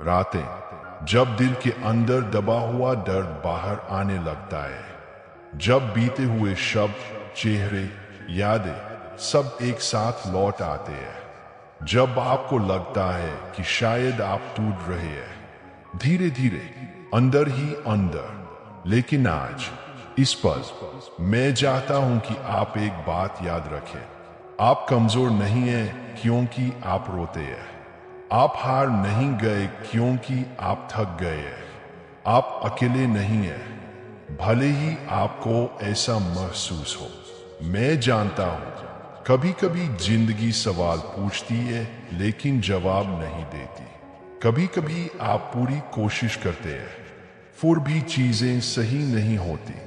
रातें, जब दिल के अंदर दबा हुआ दर्द बाहर आने लगता है, जब बीते हुए शब्द, चेहरे, यादें सब एक साथ लौट आते हैं, जब आपको लगता है कि शायद आप टूट रहे हैं धीरे धीरे अंदर ही अंदर। लेकिन आज इस पल मैं चाहता हूं कि आप एक बात याद रखें। आप कमजोर नहीं हैं क्योंकि आप रोते हैं। आप हार नहीं गए क्योंकि आप थक गए हैं। आप अकेले नहीं हैं, भले ही आपको ऐसा महसूस हो। मैं जानता हूं कभी कभी जिंदगी सवाल पूछती है लेकिन जवाब नहीं देती। कभी कभी आप पूरी कोशिश करते हैं फिर भी चीजें सही नहीं होती।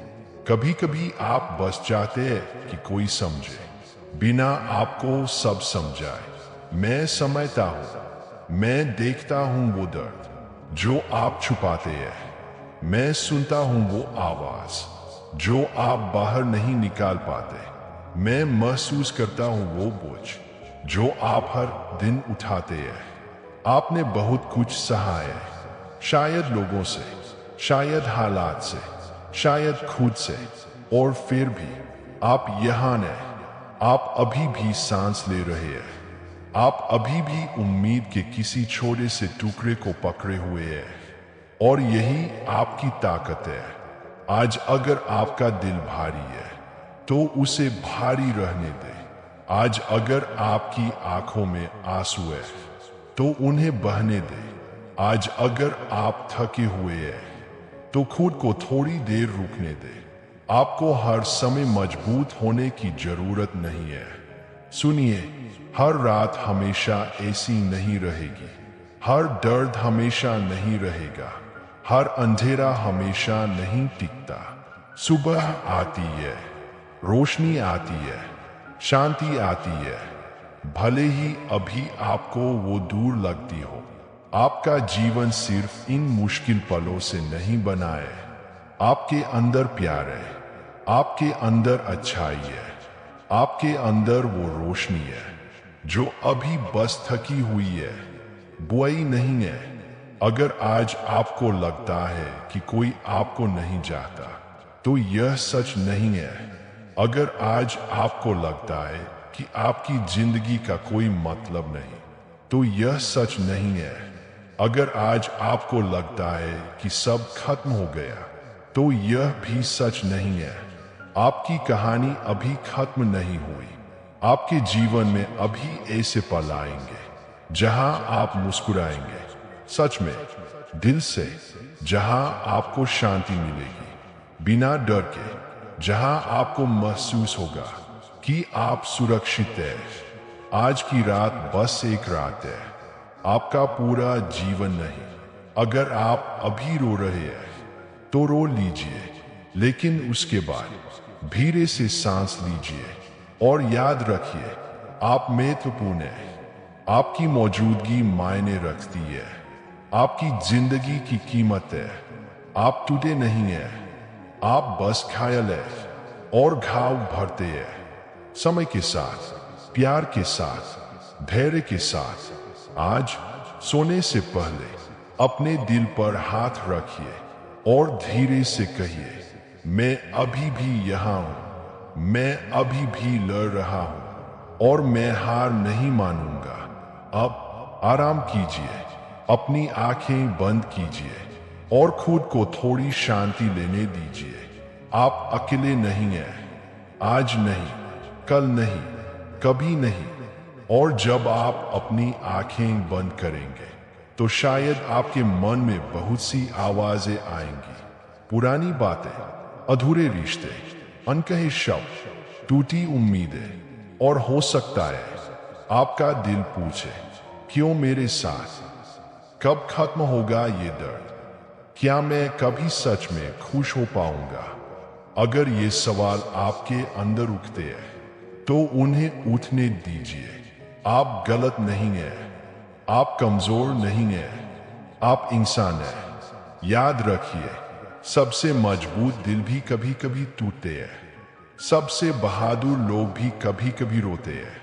कभी कभी आप बस चाहते हैं कि कोई समझे बिना आपको सब समझाए। मैं समझता हूं, मैं देखता हूं वो दर्द जो आप छुपाते हैं। मैं सुनता हूं वो आवाज जो आप बाहर नहीं निकाल पाते। मैं महसूस करता हूं वो बोझ जो आप हर दिन उठाते हैं। आपने बहुत कुछ सहा है, शायद लोगों से, शायद हालात से, शायद खुद से, और फिर भी आप यहाँ हैं। आप अभी भी सांस ले रहे हैं। आप अभी भी उम्मीद के किसी छोटे से टुकड़े को पकड़े हुए हैं और यही आपकी ताकत है। आज अगर आपका दिल भारी है तो उसे भारी रहने दें। आज अगर आपकी आंखों में आंसू है तो उन्हें बहने दें। आज अगर आप थके हुए हैं तो खुद को थोड़ी देर रुकने दें। आपको हर समय मजबूत होने की जरूरत नहीं है। सुनिए, हर रात हमेशा ऐसी नहीं रहेगी। हर दर्द हमेशा नहीं रहेगा। हर अंधेरा हमेशा नहीं टिकता। सुबह आती है, रोशनी आती है, शांति आती है, भले ही अभी आपको वो दूर लगती हो। आपका जीवन सिर्फ इन मुश्किल पलों से नहीं बना है। आपके अंदर प्यार है, आपके अंदर अच्छाई है, आपके अंदर वो रोशनी है जो अभी बस थकी हुई है, बुआई नहीं है। अगर आज आपको लगता है कि कोई आपको नहीं चाहता तो यह सच नहीं है। अगर आज आपको लगता है कि आपकी जिंदगी का कोई मतलब नहीं तो यह सच नहीं है। अगर आज आपको लगता है कि सब खत्म हो गया तो यह भी सच नहीं है। आपकी कहानी अभी खत्म नहीं हुई। आपके जीवन में अभी ऐसे पल आएंगे जहां आप मुस्कुराएंगे सच में, दिल से, जहां आपको शांति मिलेगी बिना डर के, जहां आपको महसूस होगा कि आप सुरक्षित हैं। आज की रात बस एक रात है, आपका पूरा जीवन नहीं। अगर आप अभी रो रहे हैं तो रो लीजिए, लेकिन उसके बाद धीरे से सांस लीजिए और याद रखिए आप महत्वपूर्ण हैं। आपकी मौजूदगी मायने रखती है। आपकी जिंदगी की कीमत है। आप टूटे नहीं हैं, आप बस घायल हैं और घाव भरते हैं। समय के साथ, प्यार के साथ, धैर्य के साथ। आज सोने से पहले अपने दिल पर हाथ रखिए और धीरे से कहिए, मैं अभी भी यहाँ हूँ, मैं अभी भी लड़ रहा हूँ और मैं हार नहीं मानूंगा। अब आराम कीजिए, अपनी आंखें बंद कीजिए और खुद को थोड़ी शांति लेने दीजिए। आप अकेले नहीं हैं, आज नहीं, कल नहीं, कभी नहीं। और जब आप अपनी आंखें बंद करेंगे तो शायद आपके मन में बहुत सी आवाजें आएंगी। पुरानी बातें, अधूरे रिश्ते, अनकहे शब्द, टूटी उम्मीदें, और हो सकता है आपका दिल पूछे, क्यों मेरे साथ? कब खत्म होगा ये दर्द? क्या मैं कभी सच में खुश हो पाऊंगा? अगर ये सवाल आपके अंदर उठते हैं तो उन्हें उठने दीजिए। आप गलत नहीं हैं, आप कमजोर नहीं हैं, आप इंसान हैं। याद रखिए, सबसे मजबूत दिल भी कभी कभी टूटते हैं। सबसे बहादुर लोग भी कभी कभी रोते हैं।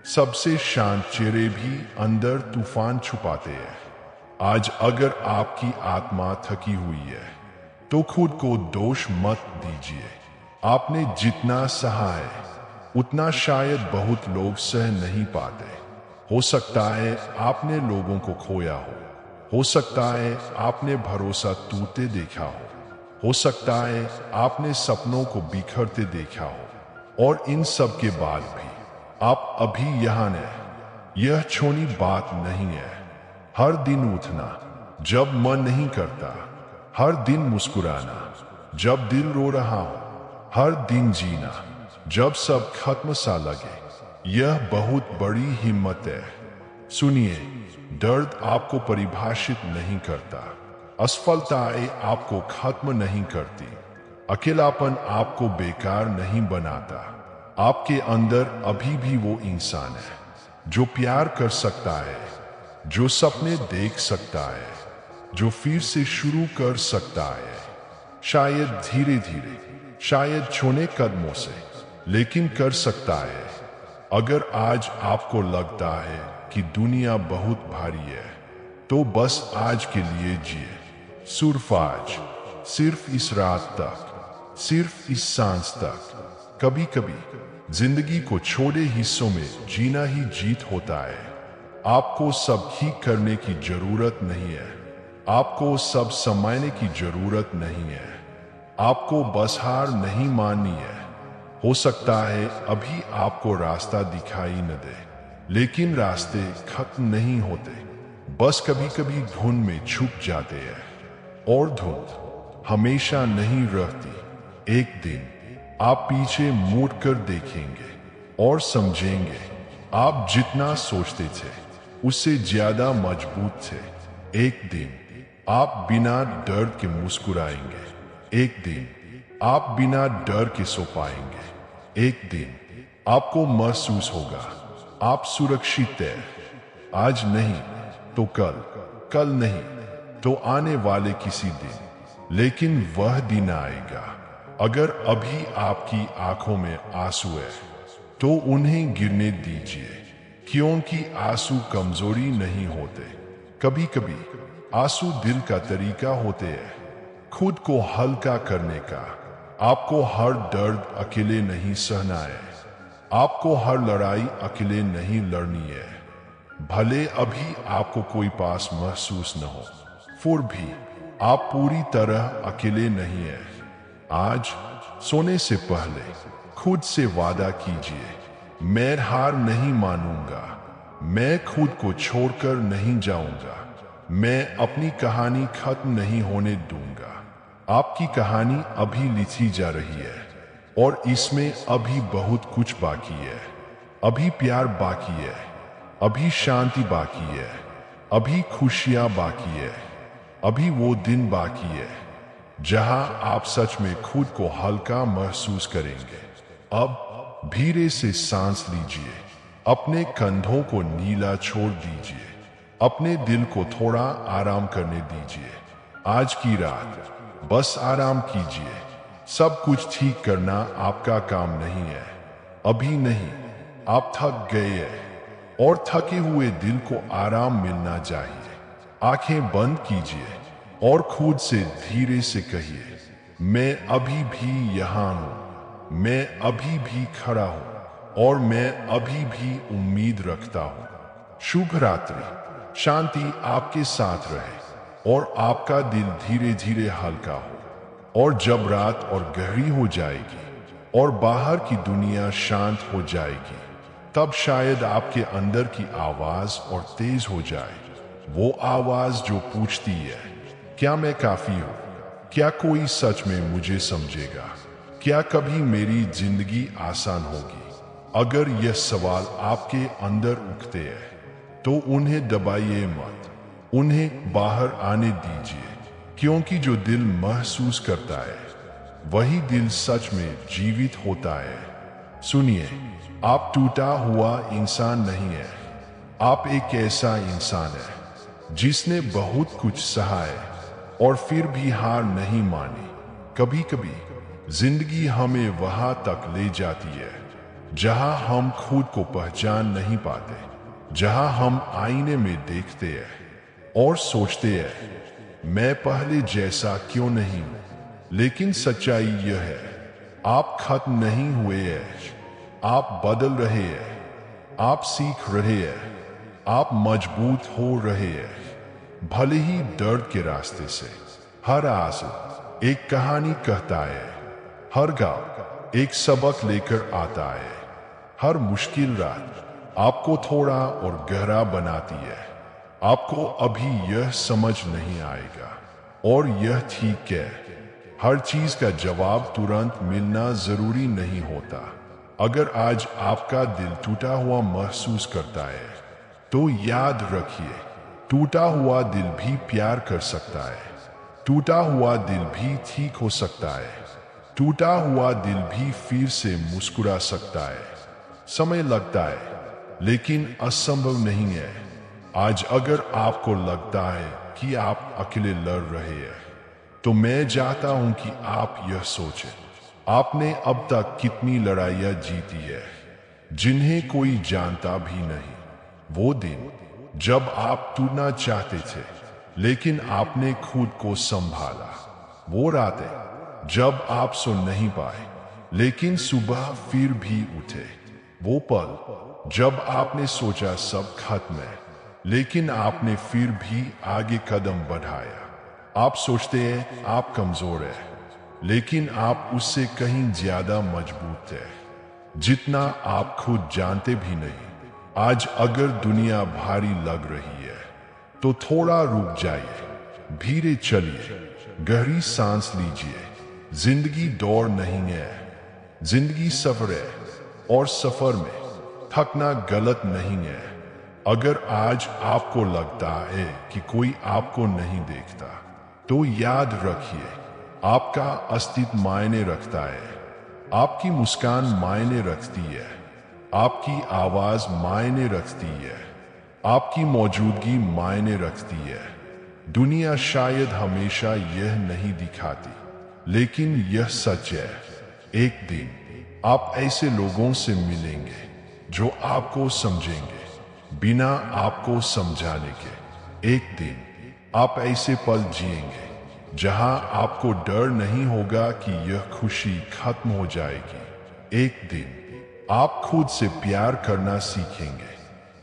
सबसे शांत चेहरे भी अंदर तूफान छुपाते हैं। आज अगर आपकी आत्मा थकी हुई है तो खुद को दोष मत दीजिए। आपने जितना सहा है उतना शायद बहुत लोग सह नहीं पाते। हो सकता है आपने लोगों को खोया हो सकता है आपने भरोसा टूटते देखा हो सकता है आपने सपनों को बिखरते देखा हो, और इन सब के बाद भी आप अभी यहाँ हैं। यह छोटी बात नहीं है। हर दिन उठना जब मन नहीं करता, हर दिन मुस्कुराना जब दिल रो रहा हो, हर दिन जीना जब सब खत्म सा लगे, यह बहुत बड़ी हिम्मत है। सुनिए, दर्द आपको परिभाषित नहीं करता, असफलताएं आपको खत्म नहीं करती, अकेलापन आपको बेकार नहीं बनाता। आपके अंदर अभी भी वो इंसान है जो प्यार कर सकता है, जो सपने देख सकता है, जो फिर से शुरू कर सकता है। शायद धीरे धीरे, शायद छोटे कदमों से, लेकिन कर सकता है। अगर आज आपको लगता है कि दुनिया बहुत भारी है, तो बस आज के लिए जिए, सिर्फ आज, सिर्फ इस रात तक, सिर्फ इस सांस तक। कभी कभी जिंदगी को छोटे हिस्सों में जीना ही जीत होता है। आपको सब ठीक करने की जरूरत नहीं है, आपको सब संभालने की जरूरत नहीं है, आपको बस हार नहीं माननी है। हो सकता है अभी आपको रास्ता दिखाई न दे, लेकिन रास्ते खत्म नहीं होते, बस कभी कभी धुंध में छुप जाते हैं। और धुंध हमेशा नहीं रहती। एक दिन आप पीछे मुड़कर देखेंगे और समझेंगे आप जितना सोचते थे उससे ज्यादा मजबूत थे। एक दिन आप बिना डर के मुस्कुराएंगे, एक दिन आप बिना डर के सो पाएंगे, एक दिन आपको महसूस होगा आप सुरक्षित हैं। आज नहीं तो कल, कल नहीं तो आने वाले किसी दिन, लेकिन वह दिन आएगा। अगर अभी आपकी आंखों में आंसू है तो उन्हें गिरने दीजिए, क्योंकि आंसू कमजोरी नहीं होते। कभी कभी आंसू दिल का तरीका होते हैं खुद को हल्का करने का। आपको हर दर्द अकेले नहीं सहना है, आपको हर लड़ाई अकेले नहीं लड़नी है। भले अभी आपको कोई पास महसूस न हो, फिर भी आप पूरी तरह अकेले नहीं है। आज सोने से पहले खुद से वादा कीजिए, मैं हार नहीं मानूंगा, मैं खुद को छोड़कर नहीं जाऊंगा, मैं अपनी कहानी खत्म नहीं होने दूंगा। आपकी कहानी अभी लिखी जा रही है और इसमें अभी बहुत कुछ बाकी है। अभी प्यार बाकी है, अभी शांति बाकी है, अभी खुशियां बाकी है, अभी वो दिन बाकी है जहां आप सच में खुद को हल्का महसूस करेंगे। अब धीरे से सांस लीजिए, अपने कंधों को नीला छोड़ दीजिए, अपने दिल को थोड़ा आराम करने दीजिए। आज की रात बस आराम कीजिए। सब कुछ ठीक करना आपका काम नहीं है, अभी नहीं। आप थक गए हैं और थके हुए दिल को आराम मिलना चाहिए। आंखें बंद कीजिए और खुद से धीरे से कहिए, मैं अभी भी यहाँ हूँ, मैं अभी भी खड़ा हूँ और मैं अभी भी उम्मीद रखता हूँ। शुभ रात्रि, शांति आपके साथ रहे और आपका दिल धीरे धीरे हल्का हो। और जब रात और गहरी हो जाएगी और बाहर की दुनिया शांत हो जाएगी, तब शायद आपके अंदर की आवाज और तेज हो जाए, वो आवाज जो पूछती है, क्या मैं काफी हूँ? क्या कोई सच में मुझे समझेगा? क्या कभी मेरी जिंदगी आसान होगी? अगर यह सवाल आपके अंदर उठते हैं तो उन्हें दबाइए मत, उन्हें बाहर आने दीजिए, क्योंकि जो दिल महसूस करता है वही दिल सच में जीवित होता है। सुनिए, आप टूटा हुआ इंसान नहीं है, आप एक ऐसा इंसान है जिसने बहुत कुछ सहा है और फिर भी हार नहीं मानी। कभी कभी जिंदगी हमें वहां तक ले जाती है जहां हम खुद को पहचान नहीं पाते, जहां हम आईने में देखते हैं और सोचते हैं मैं पहले जैसा क्यों नहीं हूं। लेकिन सच्चाई यह है, आप खत्म नहीं हुए हैं, आप बदल रहे हैं, आप सीख रहे हैं, आप मजबूत हो रहे हैं। भले ही दर्द के रास्ते से हर आंसू एक कहानी कहता है, हर गाँव एक सबक लेकर आता है, हर मुश्किल रात आपको थोड़ा और गहरा बनाती है। आपको अभी यह समझ नहीं आएगा और यह ठीक है। हर चीज का जवाब तुरंत मिलना जरूरी नहीं होता। अगर आज आपका दिल टूटा हुआ महसूस करता है तो याद रखिए, टूटा हुआ दिल भी प्यार कर सकता है, टूटा हुआ दिल भी ठीक हो सकता है, टूटा हुआ दिल भी फिर से मुस्कुरा सकता है। समय लगता है लेकिन असंभव नहीं है। आज अगर आपको लगता है कि आप अकेले लड़ रहे हैं तो मैं चाहता हूं कि आप यह सोचें, आपने अब तक कितनी लड़ाइयां जीती है जिन्हें कोई जानता भी नहीं। वो दिन जब आप टूटना चाहते थे लेकिन आपने खुद को संभाला, वो रातें जब आप सो नहीं पाए लेकिन सुबह फिर भी उठे, वो पल जब आपने सोचा सब खत्म है लेकिन आपने फिर भी आगे कदम बढ़ाया। आप सोचते हैं आप कमजोर हैं लेकिन आप उससे कहीं ज्यादा मजबूत हैं जितना आप खुद जानते भी नहीं। आज अगर दुनिया भारी लग रही है तो थोड़ा रुक जाइए, धीरे चलिए, गहरी सांस लीजिए। जिंदगी दौड़ नहीं है, जिंदगी सफर है और सफर में थकना गलत नहीं है। अगर आज आपको लगता है कि कोई आपको नहीं देखता तो याद रखिए, आपका अस्तित्व मायने रखता है, आपकी मुस्कान मायने रखती है, आपकी आवाज मायने रखती है, आपकी मौजूदगी मायने रखती है। दुनिया शायद हमेशा यह नहीं दिखाती लेकिन यह सच है, एक दिन आप ऐसे लोगों से मिलेंगे जो आपको समझेंगे बिना आपको समझाने के। एक दिन आप ऐसे पल जिएंगे जहां आपको डर नहीं होगा कि यह खुशी खत्म हो जाएगी। एक दिन आप खुद से प्यार करना सीखेंगे,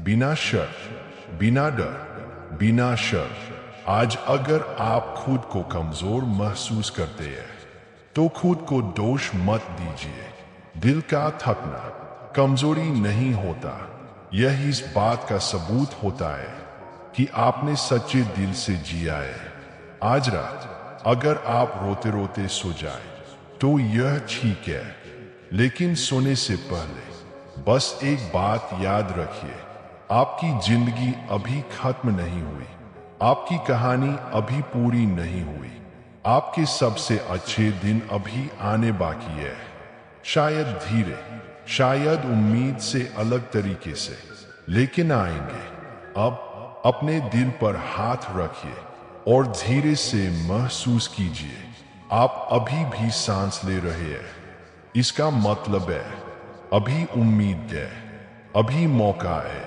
बिना शर्त, बिना डर, बिना शर्त। आज अगर आप खुद को कमजोर महसूस करते हैं तो खुद को दोष मत दीजिए। दिल का थकना कमजोरी नहीं होता, यह इस बात का सबूत होता है कि आपने सच्चे दिल से जिया है। आज रात अगर आप रोते रोते सो जाए तो यह ठीक है, लेकिन सोने से पहले बस एक बात याद रखिए, आपकी जिंदगी अभी खत्म नहीं हुई, आपकी कहानी अभी पूरी नहीं हुई, आपके सबसे अच्छे दिन अभी आने बाकी है। शायद धीरे, शायद उम्मीद से अलग तरीके से, लेकिन आएंगे। अब अपने दिल पर हाथ रखिए और धीरे से महसूस कीजिए आप अभी भी सांस ले रहे हैं। इसका मतलब है अभी उम्मीद है, अभी मौका है,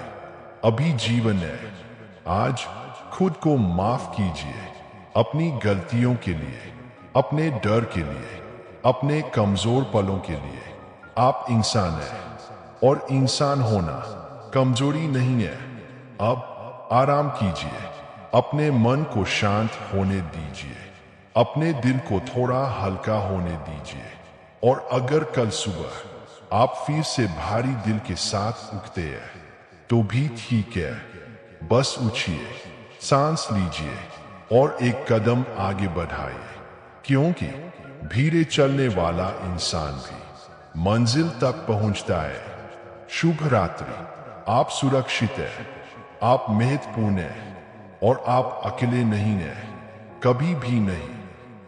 अभी जीवन है। आज खुद को माफ कीजिए, अपनी गलतियों के लिए, अपने डर के लिए, अपने कमजोर पलों के लिए। आप इंसान हैं और इंसान होना कमजोरी नहीं है। अब आराम कीजिए, अपने मन को शांत होने दीजिए, अपने दिल को थोड़ा हल्का होने दीजिए। और अगर कल सुबह आप फिर से भारी दिल के साथ उठते हैं तो भी ठीक है, बस उठिए, सांस लीजिए और एक कदम आगे बढ़ाइए, क्योंकि धीरे चलने वाला इंसान भी मंजिल तक पहुंचता है। शुभ रात्रि। आप सुरक्षित हैं, आप महत्वपूर्ण हैं और आप अकेले नहीं हैं, कभी भी नहीं।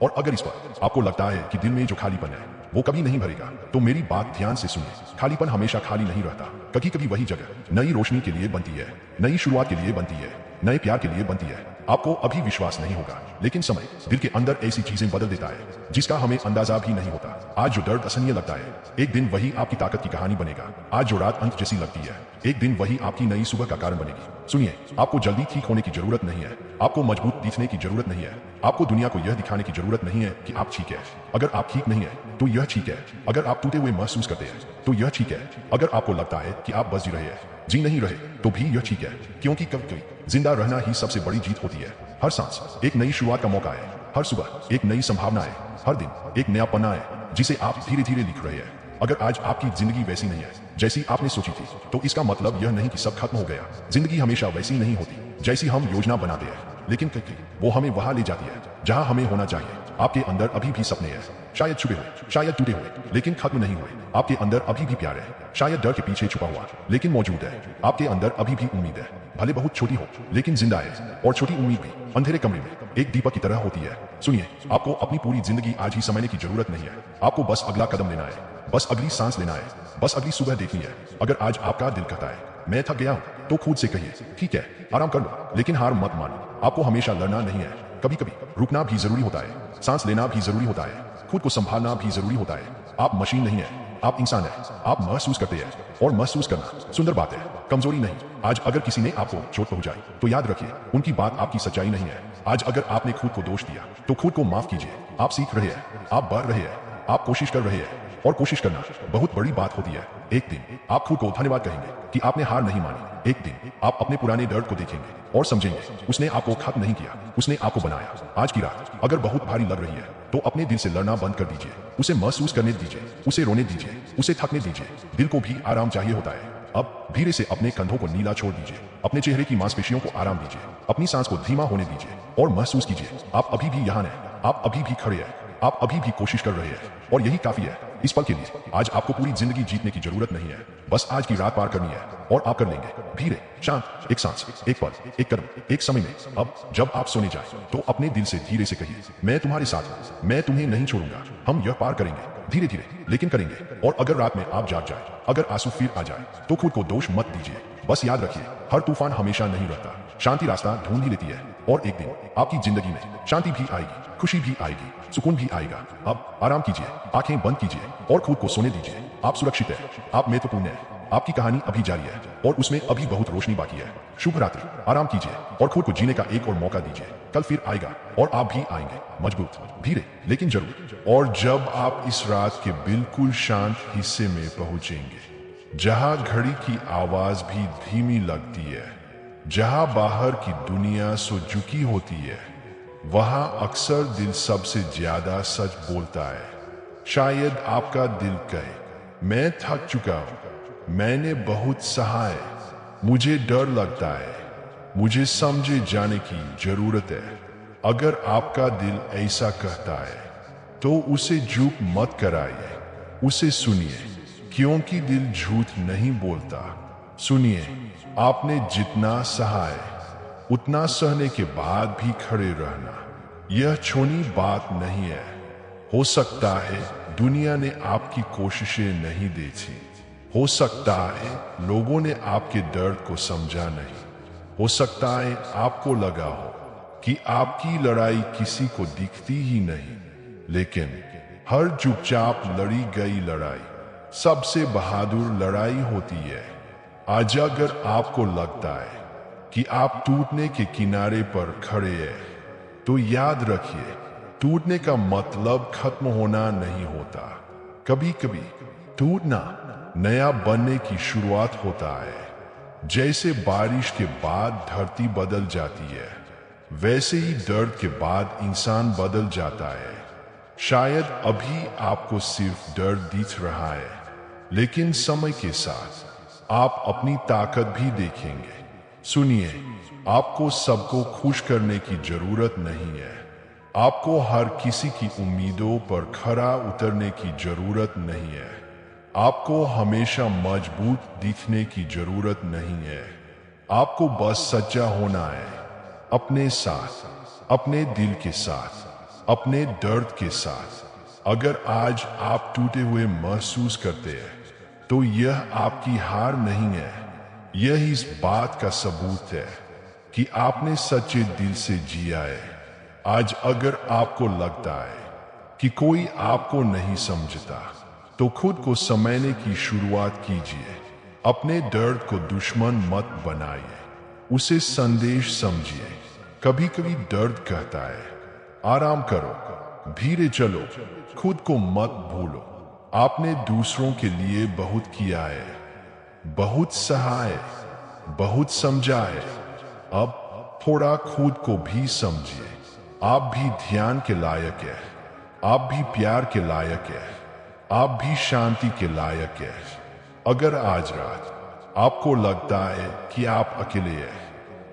और अगर इस पर आपको लगता है कि दिल में जो खालीपन है वो कभी नहीं भरेगा तो मेरी बात ध्यान से सुनिए। खालीपन हमेशा खाली नहीं रहता, कभी कभी वही जगह नई रोशनी के लिए बनती है, नई शुरुआत के लिए बनती है, नए प्यार के लिए बनती है। आपको अभी विश्वास नहीं होगा, लेकिन समय दिल के अंदर ऐसी चीजें बदल देता है जिसका हमें अंदाजा भी नहीं होता। आज जो दर्द असहनीय लगता है, एक दिन वही आपकी ताकत की कहानी बनेगा। आज जो रात अंत जैसी लगती है, एक दिन वही आपकी नई सुबह का कारण बनेगी। सुनिए, आपको जल्दी ठीक होने की जरूरत नहीं है, आपको मजबूत दिखने की जरूरत नहीं है, आपको दुनिया को यह दिखाने की जरूरत नहीं है कि आप ठीक है। अगर आप ठीक नहीं है तो यह ठीक है। अगर आप टूटे हुए महसूस करते हैं तो यह ठीक है। अगर आपको लगता है कि आप बस जी रहे हैं, जी नहीं रहे, तो भी यह ठीक है, क्योंकि कभी जिंदा रहना ही सबसे बड़ी जीत होती है। हर सांस एक नई शुरुआत का मौका है, हर सुबह एक नई संभावना है, हर दिन एक नया पन्ना है जिसे आप धीरे धीरे लिख रहे हैं। अगर आज आपकी जिंदगी वैसी नहीं है जैसी आपने सोची थी, तो इसका मतलब यह नहीं कि सब खत्म हो गया। जिंदगी हमेशा वैसी नहीं होती जैसी हम योजना बनाते हैं, लेकिन कभी वो हमें वहां ले जाती है जहां हमें होना चाहिए। आपके अंदर अभी भी सपने हैं, शायद छुपे हुए, शायद टूटे हुए, लेकिन खत्म नहीं हुए। आपके अंदर अभी भी प्यार है, शायद डर के पीछे छुपा हुआ, लेकिन मौजूद है। आपके अंदर अभी भी उम्मीद है, भले बहुत छोटी हो, लेकिन जिंदा है। और छोटी उम्मीद भी अंधेरे कमरे में एक दीपक की तरह होती है। सुनिए, आपको अपनी पूरी जिंदगी आज ही समझने की जरूरत नहीं है। आपको बस अगला कदम लेना है, बस अगली सांस लेना है, बस अगली सुबह देखनी है। अगर आज आपका दिल कहता है मैं थक गया हूं, तो खुद से कहिए ठीक है, आराम कर लो, लेकिन हार मत मानो। आपको हमेशा लड़ना नहीं है, कभी कभी रुकना भी जरूरी होता है, सांस लेना भी जरूरी होता है, खुद को संभालना भी जरूरी होता है। आप मशीन नहीं है, आप इंसान है। आप महसूस करते हैं, और महसूस करना सुंदर बात है, कमजोरी नहीं। आज अगर किसी ने आपको चोट पहुंचाई तो याद रखिए उनकी बात आपकी सच्चाई नहीं है। आज अगर आपने खुद को दोष दिया तो खुद को माफ कीजिए। आप सीख रहे हैं, आप बढ़ रहे हैं, आप कोशिश कर रहे हैं, और कोशिश करना बहुत बड़ी बात होती है। एक दिन आप खुद को धन्यवाद कहेंगे कि आपने हार नहीं मानी। एक दिन आप अपने पुराने दर्द को देखेंगे और समझेंगे उसने आपको खत्म नहीं किया, उसने आपको बनाया। आज की रात अगर बहुत भारी लग रही है तो अपने दिल से लड़ना बंद कर दीजिए, उसे महसूस करने दीजिए, उसे रोने दीजिए, उसे थकने दीजिए। दिल को भी आराम चाहिए होता है। अब धीरे से अपने कंधों को नीला छोड़ दीजिए, अपने चेहरे की मांसपेशियों को आराम दीजिए, अपनी सांस को धीमा होने दीजिए और महसूस कीजिए आप अभी भी यहाँ हैं, आप अभी भी खड़े हैं, आप अभी भी कोशिश कर रहे हैं, और यही काफी है इस पल के लिए। आज आपको पूरी जिंदगी जीतने की जरूरत नहीं है, बस आज की रात पार करनी है, और आप कर लेंगे। धीरे, शांत, एक सांस, एक पल, एक कदम, एक समय में। अब जब आप सोने जाए तो अपने दिल से धीरे से कहिए मैं तुम्हारे साथ हूं, मैं तुम्हें नहीं छोड़ूंगा, हम यह पार करेंगे, धीरे धीरे लेकिन करेंगे। और अगर रात में आप जाग जाए, अगर आंसू फिर आ जाए, तो खुद को दोष मत दीजिए। बस याद रखिए हर तूफान हमेशा नहीं रहता, शांति रास्ता ढूंढ ही लेती है, और एक दिन आपकी जिंदगी में शांति भी आएगी, खुशी भी आएगी, सुकून भी आएगा। अब आराम कीजिए, आंखें बंद कीजिए और खुद को सोने दीजिए। आप सुरक्षित हैं, आप महत्वपूर्ण हैं, आपकी कहानी अभी जारी है और उसमें अभी बहुत रोशनी बाकी है। शुभ रात्रि, आराम कीजिए और खुद को जीने का एक और मौका दीजिए। कल फिर आएगा और आप भी आएंगे, मजबूत, धीरे लेकिन जरूर। और जब आप इस रात के बिल्कुल शांत हिस्से में पहुंचेंगे, जहां घड़ी की आवाज भी धीमी लगती है, जहां बाहर की दुनिया सो झुकी होती है, वहां अक्सर दिल सबसे ज्यादा सच बोलता है। शायद आपका दिल कहे मैं थक चुका हूं, मैंने बहुत सहा है, मुझे डर लगता है, मुझे समझे जाने की जरूरत है। अगर आपका दिल ऐसा कहता है तो उसे चुप मत कराइए, उसे सुनिए, क्योंकि दिल झूठ नहीं बोलता। सुनिए, आपने जितना सहा है उतना सहने के बाद भी खड़े रहना यह छोटी बात नहीं है। हो सकता है दुनिया ने आपकी कोशिशें नहीं देखी, हो सकता है लोगों ने आपके दर्द को समझा नहीं, हो सकता है आपको लगा हो कि आपकी लड़ाई किसी को दिखती ही नहीं, लेकिन हर चुपचाप लड़ी गई लड़ाई सबसे बहादुर लड़ाई होती है। आज अगर आपको लगता है कि आप टूटने के किनारे पर खड़े हैं, तो याद रखिए टूटने का मतलब खत्म होना नहीं होता। कभी कभी टूटना नया बनने की शुरुआत होता है। जैसे बारिश के बाद धरती बदल जाती है, वैसे ही दर्द के बाद इंसान बदल जाता है। शायद अभी आपको सिर्फ दर्द दिख रहा है, लेकिन समय के साथ आप अपनी ताकत भी देखेंगे। सुनिए, आपको सबको खुश करने की जरूरत नहीं है, आपको हर किसी की उम्मीदों पर खरा उतरने की जरूरत नहीं है, आपको हमेशा मजबूत दिखने की जरूरत नहीं है। आपको बस सच्चा होना है, अपने साथ, अपने दिल के साथ, अपने दर्द के साथ। अगर आज आप टूटे हुए महसूस करते हैं तो यह आपकी हार नहीं है, यह इस बात का सबूत है कि आपने सच्चे दिल से जिया है। आज अगर आपको लगता है कि कोई आपको नहीं समझता, तो खुद को समझने की शुरुआत कीजिए। अपने दर्द को दुश्मन मत बनाइए, उसे संदेश समझिए। कभी कभी दर्द कहता है, आराम करो, धीरे चलो, खुद को मत भूलो। आपने दूसरों के लिए बहुत किया है, बहुत सहा है, बहुत समझा है। अब थोड़ा खुद को भी समझिए। आप भी ध्यान के लायक है, आप भी प्यार के लायक है, आप भी शांति के लायक है। अगर आज रात आपको लगता है कि आप अकेले हैं,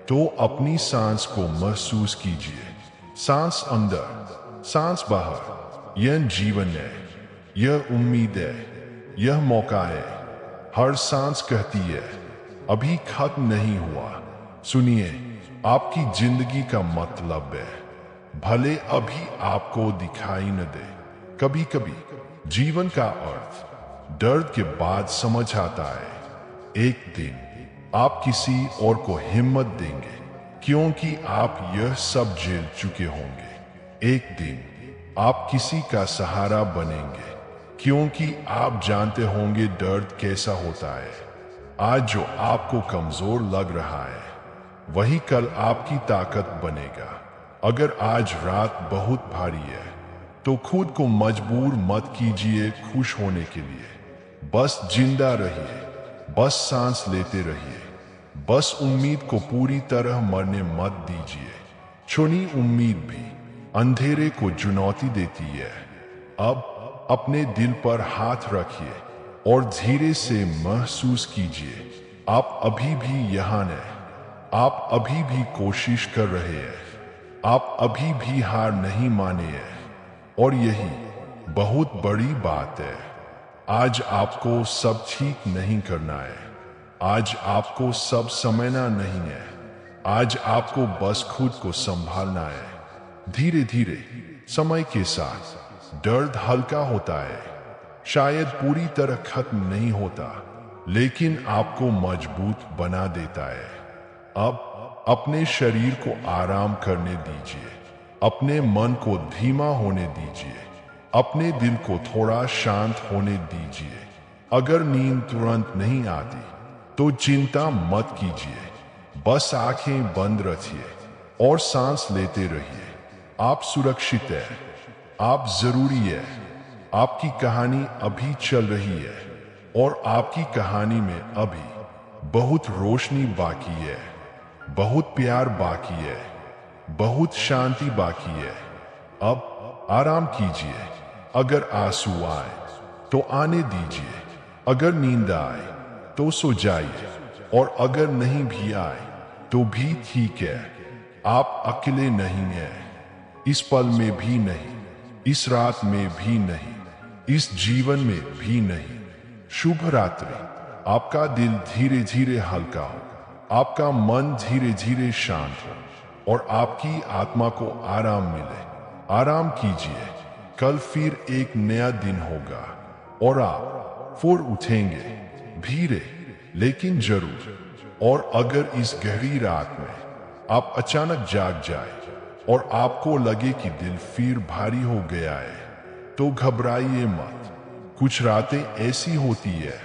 तो अपनी सांस को महसूस कीजिए। सांस अंदर, सांस बाहर। यह जीवन है, यह उम्मीद है, यह मौका है। हर सांस कहती है, अभी खत्म नहीं हुआ। सुनिए, आपकी जिंदगी का मतलब है, भले अभी आपको दिखाई न दे। कभी कभी जीवन का अर्थ दर्द के बाद समझ आता है। एक दिन आप किसी और को हिम्मत देंगे, क्योंकि आप यह सब झेल चुके होंगे। एक दिन आप किसी का सहारा बनेंगे, क्योंकि आप जानते होंगे दर्द कैसा होता है। आज जो आपको कमजोर लग रहा है, वही कल आपकी ताकत बनेगा। अगर आज रात बहुत भारी है, तो खुद को मजबूर मत कीजिए खुश होने के लिए। बस जिंदा रहिए, बस सांस लेते रहिए, बस उम्मीद को पूरी तरह मरने मत दीजिए। छोटी उम्मीद भी अंधेरे को चुनौती देती है। अब अपने दिल पर हाथ रखिए और धीरे से महसूस कीजिए, आप अभी भी यहाँ हैं। आप अभी भी कोशिश कर रहे हैं, आप अभी भी हार नहीं माने हैं। और यही बहुत बड़ी बात है। आज आपको सब ठीक नहीं करना है, आज आपको सब समझना नहीं है। आज आपको बस खुद को संभालना है। धीरे धीरे समय के साथ दर्द हल्का होता है, शायद पूरी तरह खत्म नहीं होता, लेकिन आपको मजबूत बना देता है। अब अपने शरीर को आराम करने दीजिए, अपने मन को धीमा होने दीजिए, अपने दिल को थोड़ा शांत होने दीजिए। अगर नींद तुरंत नहीं आती, तो चिंता मत कीजिए, बस आंखें बंद रखिए और सांस लेते रहिए। आप सुरक्षित हैं, आप जरूरी है। आपकी कहानी अभी चल रही है और आपकी कहानी में अभी बहुत रोशनी बाकी है, बहुत प्यार बाकी है, बहुत शांति बाकी है। अब आराम कीजिए। अगर आंसू आए तो आने दीजिए, अगर नींद आए तो सो जाइए, और अगर नहीं भी आए तो भी ठीक है। आप अकेले नहीं हैं, इस पल में भी नहीं, इस रात में भी नहीं, इस जीवन में भी नहीं। शुभ रात्रि। आपका दिल धीरे धीरे हल्का हो, आपका मन धीरे धीरे शांत हो और आपकी आत्मा को आराम मिले। आराम कीजिए, कल फिर एक नया दिन होगा और आप फिर उठेंगे, धीरे लेकिन जरूर। और अगर इस गहरी रात में आप अचानक जाग जाए और आपको लगे कि दिल फिर भारी हो गया है, तो घबराइए मत। कुछ रातें ऐसी होती है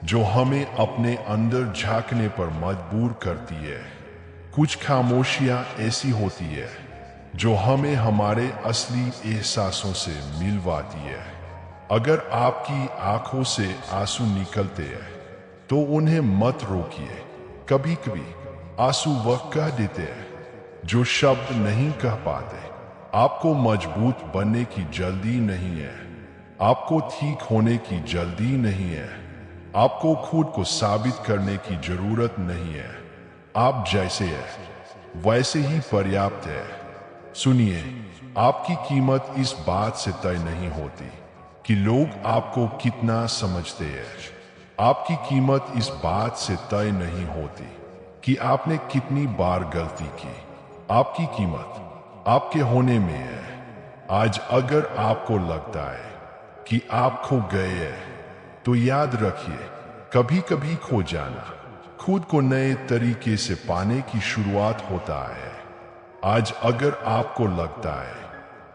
जो हमें अपने अंदर झांकने पर मजबूर करती है। कुछ खामोशियां ऐसी होती है जो हमें हमारे असली एहसासों से मिलवाती है। अगर आपकी आंखों से आंसू निकलते हैं, तो उन्हें मत रोकिए। कभी कभी आंसू वह कह देते हैं जो शब्द नहीं कह पाते। आपको मजबूत बनने की जल्दी नहीं है, आपको ठीक होने की जल्दी नहीं है, आपको खुद को साबित करने की जरूरत नहीं है। आप जैसे हैं वैसे ही पर्याप्त है। सुनिए, आपकी कीमत इस बात से तय नहीं होती कि लोग आपको कितना समझते हैं। आपकी कीमत इस बात से तय नहीं होती कि आपने कितनी बार गलती की। आपकी कीमत आपके होने में है। आज अगर आपको लगता है कि आप खो गए हैं, तो याद रखिए, कभी कभी खो जाना खुद को नए तरीके से पाने की शुरुआत होता है। आज अगर आपको लगता है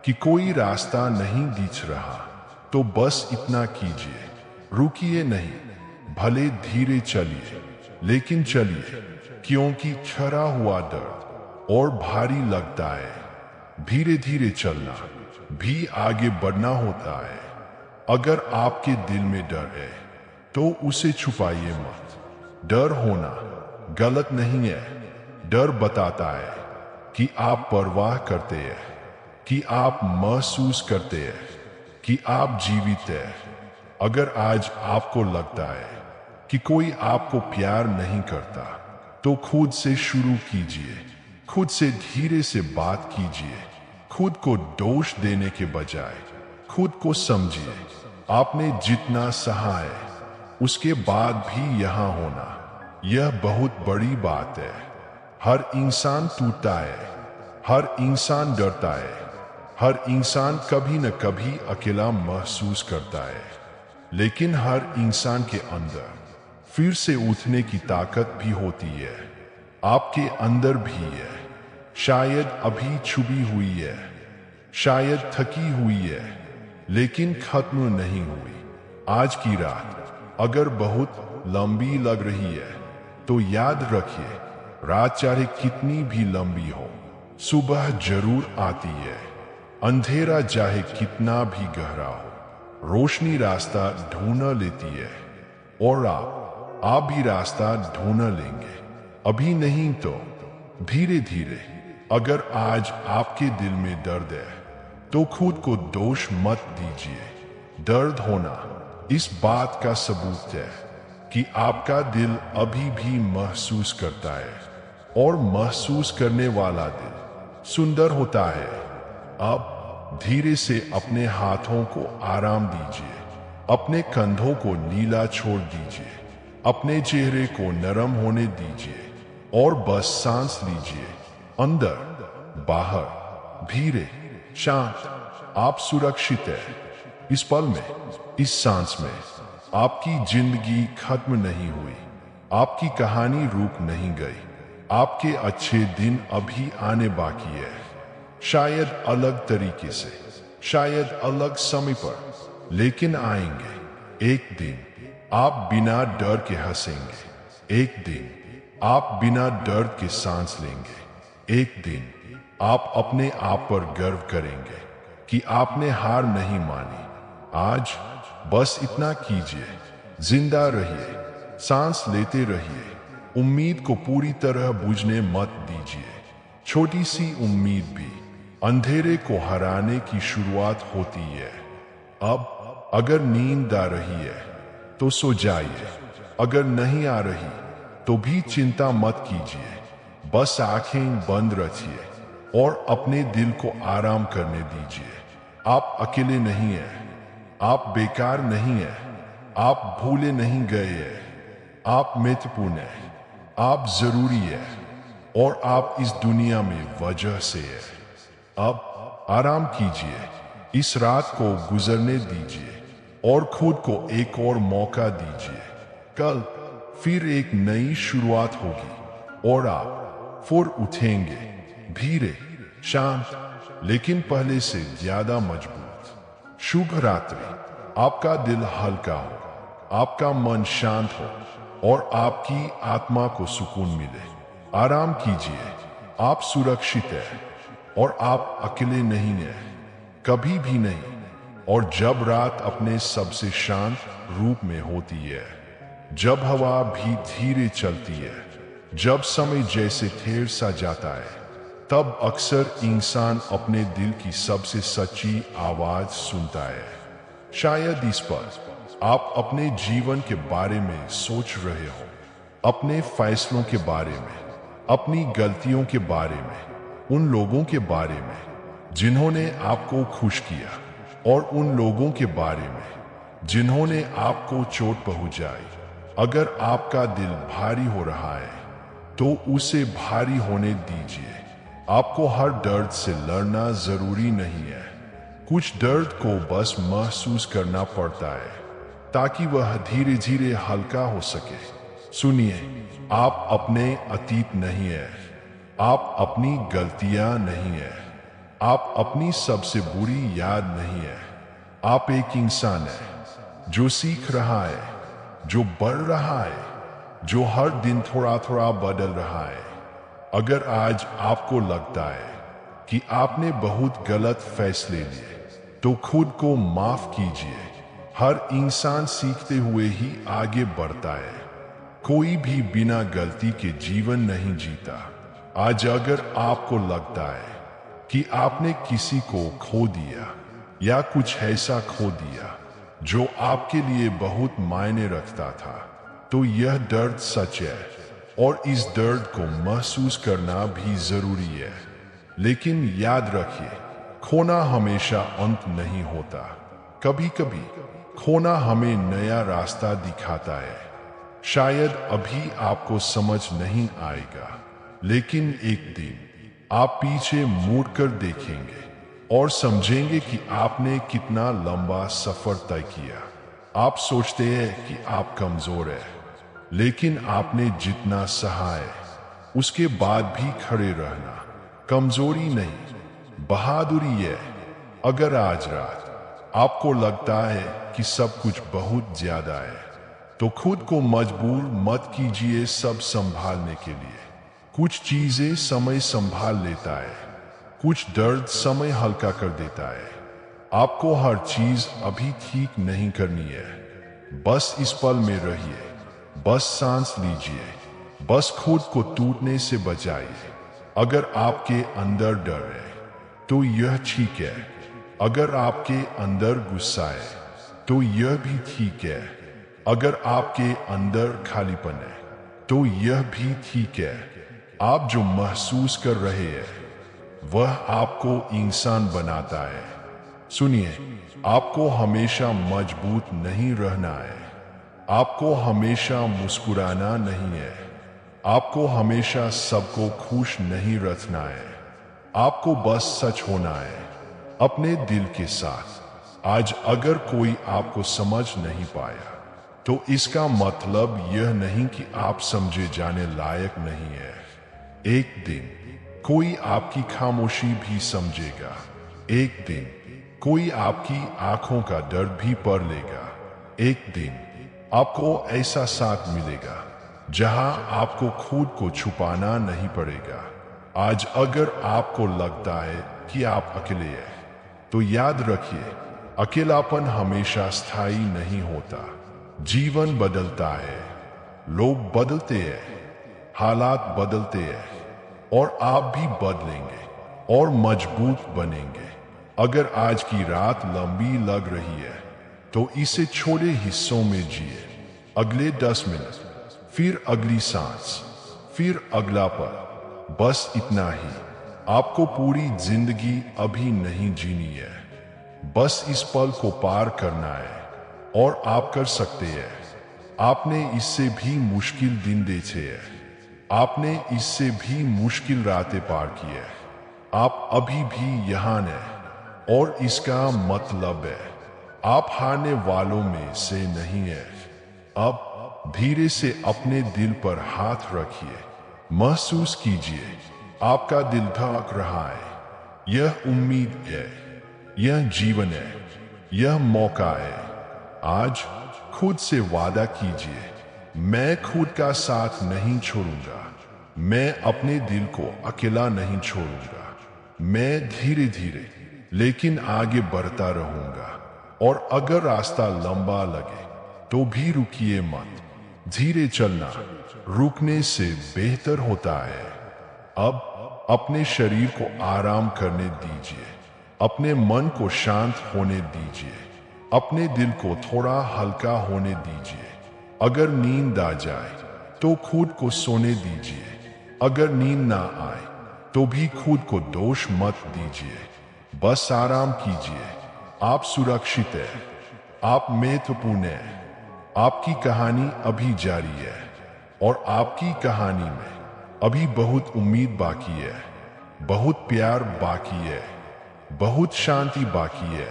कि कोई रास्ता नहीं दिख रहा, तो बस इतना कीजिए, रुकिए नहीं, भले धीरे चलिए, लेकिन चलिए, क्योंकि छरा हुआ दर्द और भारी लगता है। धीरे धीरे चलना भी आगे बढ़ना होता है। अगर आपके दिल में डर है तो उसे छुपाइए मत। डर होना गलत नहीं है। डर बताता है कि आप परवाह करते हैं, कि आप महसूस करते हैं, कि आप जीवित हैं। अगर आज आपको लगता है कि कोई आपको प्यार नहीं करता, तो खुद से शुरू कीजिए। खुद से धीरे से बात कीजिए। खुद को दोष देने के बजाय खुद को समझिए। आपने जितना सहा है, उसके बाद भी यहाँ होना, यह बहुत बड़ी बात है। हर इंसान टूटता है, हर इंसान डरता है, हर इंसान कभी न कभी अकेला महसूस करता है, लेकिन हर इंसान के अंदर फिर से उठने की ताकत भी होती है। आपके अंदर भी है। शायद अभी छुपी हुई है, शायद थकी हुई है, लेकिन खत्म नहीं हुई। आज की रात अगर बहुत लंबी लग रही है, तो याद रखिए, रात चाहे कितनी भी लंबी हो, सुबह जरूर आती है। अंधेरा चाहे कितना भी गहरा हो, रोशनी रास्ता ढूंढ लेती है, और आप भी रास्ता ढूंढ लेंगे। अभी नहीं तो धीरे धीरे। अगर आज आपके दिल में दर्द है, तो खुद को दोष मत दीजिए। दर्द होना इस बात का सबूत है कि आपका दिल अभी भी महसूस करता है, और महसूस करने वाला दिल सुंदर होता है। अब धीरे से अपने हाथों को आराम दीजिए, अपने कंधों को नीला छोड़ दीजिए, अपने चेहरे को नरम होने दीजिए, और बस सांस लीजिए। अंदर, बाहर, धीरे, शांत। आप सुरक्षित हैं। इस पल में, इस सांस में। आपकी जिंदगी खत्म नहीं हुई, आपकी कहानी रुक नहीं गई। आपके अच्छे दिन अभी आने बाकी है, शायद अलग तरीके से, शायद अलग समय पर, लेकिन आएंगे। एक दिन आप बिना डर के हंसेंगे। एक दिन आप बिना डर के सांस लेंगे। एक दिन आप अपने आप पर गर्व करेंगे कि आपने हार नहीं मानी। आज बस इतना कीजिए, जिंदा रहिए, सांस लेते रहिए। उम्मीद को पूरी तरह बुझने मत दीजिए। छोटी सी उम्मीद भी अंधेरे को हराने की शुरुआत होती है। अब अगर नींद आ रही है तो सो जाइए, अगर नहीं आ रही तो भी चिंता मत कीजिए। बस आंखें बंद रखिए और अपने दिल को आराम करने दीजिए। आप अकेले नहीं हैं, आप बेकार नहीं हैं, आप भूले नहीं गए हैं, आप महत्वपूर्ण हैं, आप जरूरी है, और आप इस दुनिया में वजह से है। अब आराम कीजिए, इस रात को गुजरने दीजिए और खुद को एक और मौका दीजिए। कल फिर एक नई शुरुआत होगी और आप फिर उठेंगे, धीरे, शांत, लेकिन पहले से ज्यादा मजबूत। शुभ रात्रि। आपका दिल हल्का हो, आपका मन शांत हो, और आपकी आत्मा को सुकून मिले। आराम कीजिए, आप सुरक्षित हैं, और आप अकेले नहीं हैं, कभी भी नहीं। और जब रात अपने सबसे शांत रूप में होती है, जब हवा भी धीरे चलती है, जब समय जैसे ठहर सा जाता है, तब अक्सर इंसान अपने दिल की सबसे सच्ची आवाज सुनता है। शायद इस पर आप अपने जीवन के बारे में सोच रहे हो, अपने फैसलों के बारे में, अपनी गलतियों के बारे में, उन लोगों के बारे में जिन्होंने आपको खुश किया, और उन लोगों के बारे में जिन्होंने आपको चोट पहुंचाई। अगर आपका दिल भारी हो रहा है, तो उसे भारी होने दीजिए। आपको हर दर्द से लड़ना जरूरी नहीं है। कुछ दर्द को बस महसूस करना पड़ता है, ताकि वह धीरे धीरे हल्का हो सके। सुनिए, आप अपने अतीत नहीं है, आप अपनी गलतियां नहीं है, आप अपनी सबसे बुरी याद नहीं है। आप एक इंसान है जो सीख रहा है, जो बढ़ रहा है, जो हर दिन थोड़ा थोड़ा बदल रहा है। अगर आज आपको लगता है कि आपने बहुत गलत फैसले लिए, तो खुद को माफ कीजिए। हर इंसान सीखते हुए ही आगे बढ़ता है। कोई भी बिना गलती के जीवन नहीं जीता। आज अगर आपको लगता है कि आपने किसी को खो दिया या कुछ ऐसा खो दिया जो आपके लिए बहुत मायने रखता था, तो यह दर्द सच है और इस दर्द को महसूस करना भी जरूरी है। लेकिन याद रखिए, खोना हमेशा अंत नहीं होता। कभी कभी खोना हमें नया रास्ता दिखाता है। शायद अभी आपको समझ नहीं आएगा, लेकिन एक दिन आप पीछे मुड़कर देखेंगे और समझेंगे कि आपने कितना लंबा सफर तय किया। आप सोचते हैं कि आप कमजोर हैं, लेकिन आपने जितना सहा है उसके बाद भी खड़े रहना कमजोरी नहीं, बहादुरी है। अगर आज रात आपको लगता है कि सब कुछ बहुत ज्यादा है, तो खुद को मजबूर मत कीजिए सब संभालने के लिए। कुछ चीजें समय संभाल लेता है, कुछ दर्द समय हल्का कर देता है। आपको हर चीज अभी ठीक नहीं करनी है। बस इस पल में रहिए, बस सांस लीजिए, बस खुद को टूटने से बचाइए। अगर आपके अंदर डर है तो यह ठीक है। अगर आपके अंदर गुस्सा है तो यह भी ठीक है। अगर आपके अंदर खालीपन है तो यह भी ठीक है। आप जो महसूस कर रहे हैं वह आपको इंसान बनाता है। सुनिए, आपको हमेशा मजबूत नहीं रहना है, आपको हमेशा मुस्कुराना नहीं है, आपको हमेशा सबको खुश नहीं रखना है। आपको बस सच होना है अपने दिल के साथ। आज अगर कोई आपको समझ नहीं पाया, तो इसका मतलब यह नहीं कि आप समझे जाने लायक नहीं है। एक दिन कोई आपकी खामोशी भी समझेगा। एक दिन कोई आपकी आंखों का दर्द भी पढ़ लेगा। एक दिन आपको ऐसा साथ मिलेगा जहां आपको खुद को छुपाना नहीं पड़ेगा। आज अगर आपको लगता है कि आप अकेले हैं, तो याद रखिए, अकेलापन हमेशा स्थायी नहीं होता। जीवन बदलता है, लोग बदलते हैं, हालात बदलते हैं, और आप भी बदलेंगे और मजबूत बनेंगे। अगर आज की रात लंबी लग रही है, तो इसे छोटे हिस्सों में जिए। अगले 10 मिनट, फिर अगली सांस, फिर अगला पल, बस इतना ही। आपको पूरी जिंदगी अभी नहीं जीनी है, बस इस पल को पार करना है, और आप कर सकते हैं। आपने इससे भी मुश्किल दिन देखे हैं, आपने इससे भी मुश्किल रातें पार की है। आप अभी भी यहाँ हैं, और इसका मतलब है आप हारने वालों में से नहीं है। अब धीरे से अपने दिल पर हाथ रखिए, महसूस कीजिए आपका दिल धड़क रहा है। यह उम्मीद है, यह जीवन है, यह मौका है। आज खुद से वादा कीजिए, मैं खुद का साथ नहीं छोड़ूंगा, मैं अपने दिल को अकेला नहीं छोड़ूंगा। मैं धीरे धीरे लेकिन आगे बढ़ता रहूंगा, और अगर रास्ता लंबा लगे तो भी रुकिए मत। धीरे चलना रुकने से बेहतर होता है। अब अपने शरीर को आराम करने दीजिए, अपने मन को शांत होने दीजिए, अपने दिल को थोड़ा हल्का होने दीजिए। अगर नींद आ जाए तो खुद को सोने दीजिए, अगर नींद ना आए तो भी खुद को दोष मत दीजिए। बस आराम कीजिए। आप सुरक्षित हैं, आप महत्वपूर्ण हैं। आपकी कहानी अभी जारी है, और आपकी कहानी में अभी बहुत उम्मीद बाकी है, बहुत प्यार बाकी है, बहुत शांति बाकी है।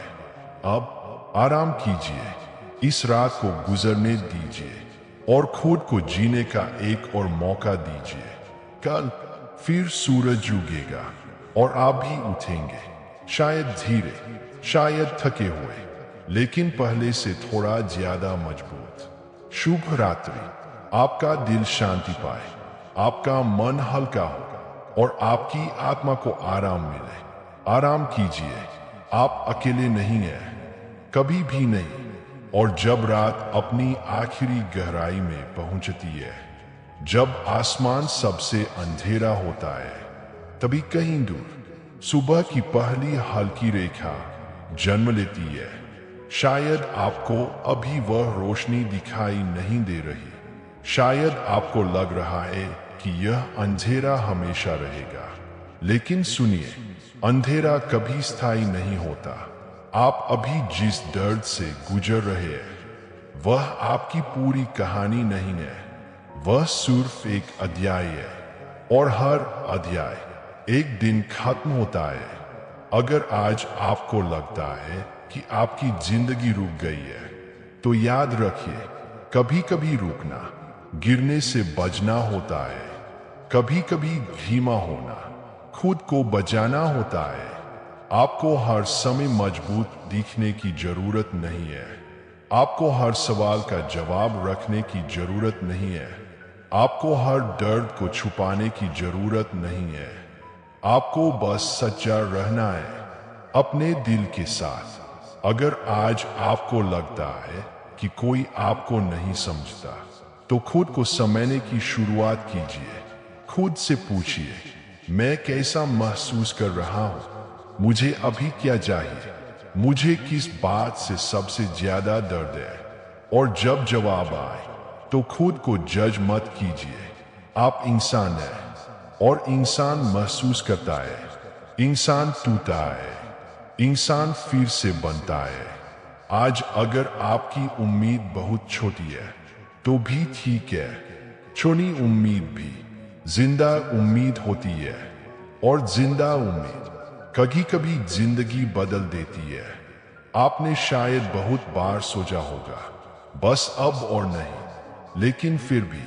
अब आराम कीजिए, इस रात को गुजरने दीजिए, और खुद को जीने का एक और मौका दीजिए। कल फिर सूरज उगेगा और आप भी उठेंगे, शायद धीरे, शायद थके हुए, लेकिन पहले से थोड़ा ज्यादा मजबूत। शुभ रात्रि। आपका दिल शांति पाए, आपका मन हल्का हो और आपकी आत्मा को आराम मिले। आराम कीजिए, आप अकेले नहीं हैं, कभी भी नहीं। और जब रात अपनी आखिरी गहराई में पहुंचती है, जब आसमान सबसे अंधेरा होता है, तभी कहीं दूर सुबह की पहली हल्की रेखा जन्म लेती है। शायद आपको अभी वह रोशनी दिखाई नहीं दे रही, शायद आपको लग रहा है कि यह अंधेरा हमेशा रहेगा, लेकिन सुनिए, अंधेरा कभी स्थायी नहीं होता। आप अभी जिस दर्द से गुजर रहे हैं, वह आपकी पूरी कहानी नहीं है, वह सिर्फ एक अध्याय है, और हर अध्याय एक दिन खत्म होता है। अगर आज आपको लगता है कि आपकी जिंदगी रुक गई है, तो याद रखिए, कभी कभी रुकना गिरने से बचना होता है, कभी कभी धीमा होना खुद को बचाना होता है। आपको हर समय मजबूत दिखने की जरूरत नहीं है, आपको हर सवाल का जवाब रखने की जरूरत नहीं है, आपको हर दर्द को छुपाने की जरूरत नहीं है। आपको बस सच्चा रहना है अपने दिल के साथ। अगर आज आपको लगता है कि कोई आपको नहीं समझता, तो खुद को समझने की शुरुआत कीजिए। खुद से पूछिए, मैं कैसा महसूस कर रहा हूँ, मुझे अभी क्या चाहिए, मुझे किस बात से सबसे ज्यादा दर्द है। और जब जवाब आए, तो खुद को जज मत कीजिए। आप इंसान हैं, और इंसान महसूस करता है, इंसान टूटा है, इंसान फिर से बनता है। आज अगर आपकी उम्मीद बहुत छोटी है, तो भी ठीक है, छोटी उम्मीद भी जिंदा उम्मीद होती है, और जिंदा उम्मीद कभी कभी जिंदगी बदल देती है। आपने शायद बहुत बार सोचा होगा, बस अब और नहीं, लेकिन फिर भी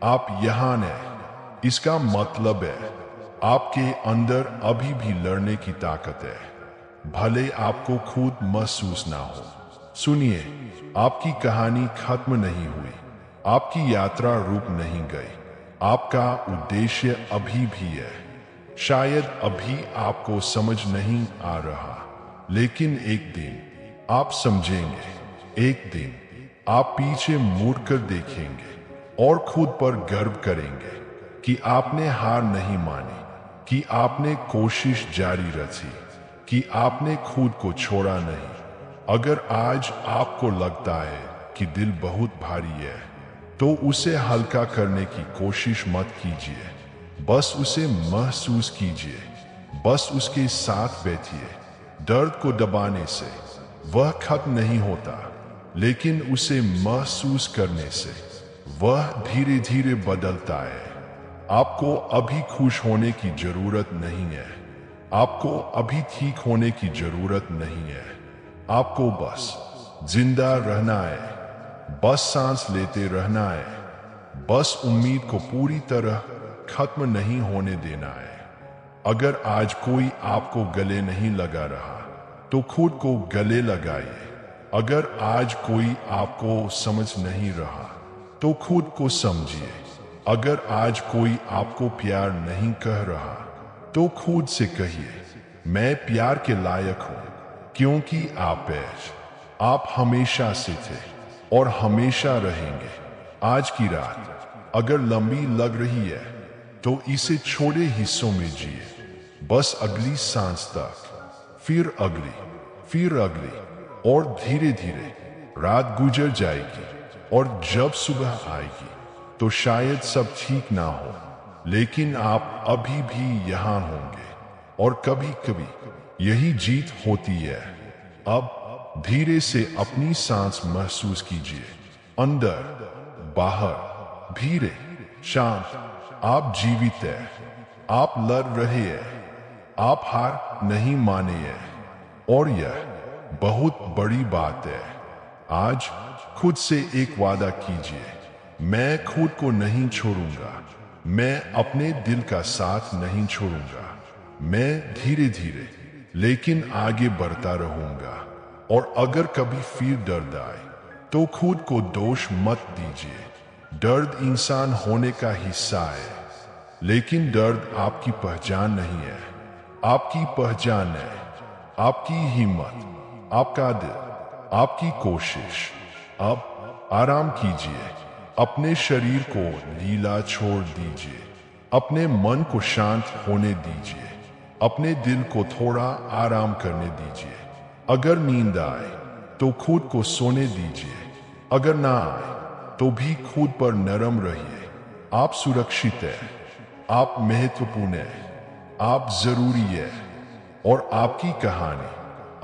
आप यहाँ हैं। इसका मतलब है आपके अंदर अभी भी लड़ने की ताकत है, भले आपको खुद महसूस ना हो। सुनिए, आपकी कहानी खत्म नहीं हुई, आपकी यात्रा रुक नहीं गई, आपका उद्देश्य अभी भी है। शायद अभी आपको समझ नहीं आ रहा, लेकिन एक दिन आप समझेंगे। एक दिन आप पीछे मुड़कर देखेंगे और खुद पर गर्व करेंगे कि आपने हार नहीं मानी, कि आपने कोशिश जारी रखी, कि आपने खुद को छोड़ा नहीं। अगर आज आपको लगता है कि दिल बहुत भारी है, तो उसे हल्का करने की कोशिश मत कीजिए, बस उसे महसूस कीजिए, बस उसके साथ बैठिए। दर्द को दबाने से वह खत्म नहीं होता, लेकिन उसे महसूस करने से वह धीरे धीरे बदलता है। आपको अभी खुश होने की जरूरत नहीं है, आपको अभी ठीक होने की जरूरत नहीं है। आपको बस जिंदा रहना है, बस सांस लेते रहना है, बस उम्मीद को पूरी तरह खत्म नहीं होने देना है। अगर आज कोई आपको गले नहीं लगा रहा, तो खुद को गले लगाइए। अगर आज कोई आपको समझ नहीं रहा, तो खुद को समझिए। अगर आज कोई आपको प्यार नहीं कह रहा, तो खुद से कहिए, मैं प्यार के लायक हूं, क्योंकि आप हमेशा से थे और हमेशा रहेंगे। आज की रात अगर लंबी लग रही है, तो इसे छोटे हिस्सों में जिए, बस अगली सांस तक, फिर अगली, फिर अगली, और धीरे धीरे रात गुजर जाएगी। और जब सुबह आएगी, तो शायद सब ठीक ना हो, लेकिन आप अभी भी यहाँ होंगे। और कभी कभी यही जीत होती है। अब धीरे से अपनी सांस महसूस कीजिए, अंदर, बाहर, धीरे, शांत। आप जीवित हैं, आप लड़ रहे हैं, आप हार नहीं माने हैं। और यह बहुत बड़ी बात है। आज खुद से एक वादा कीजिए, मैं खुद को नहीं छोड़ूंगा, मैं अपने दिल का साथ नहीं छोड़ूंगा। मैं धीरे धीरे लेकिन आगे बढ़ता रहूंगा। और अगर कभी फिर दर्द आए तो खुद को दोष मत दीजिए। दर्द इंसान होने का हिस्सा है, लेकिन दर्द आपकी पहचान नहीं है। आपकी पहचान है आपकी हिम्मत, आपका दिल, आपकी कोशिश। अब आराम कीजिए, अपने शरीर को ढीला छोड़ दीजिए, अपने मन को शांत होने दीजिए, अपने दिल को थोड़ा आराम करने दीजिए। अगर नींद आए तो खुद को सोने दीजिए, अगर ना आए तो भी खुद पर नरम रहिए। आप सुरक्षित हैं, आप महत्वपूर्ण हैं, आप जरूरी है। और आपकी कहानी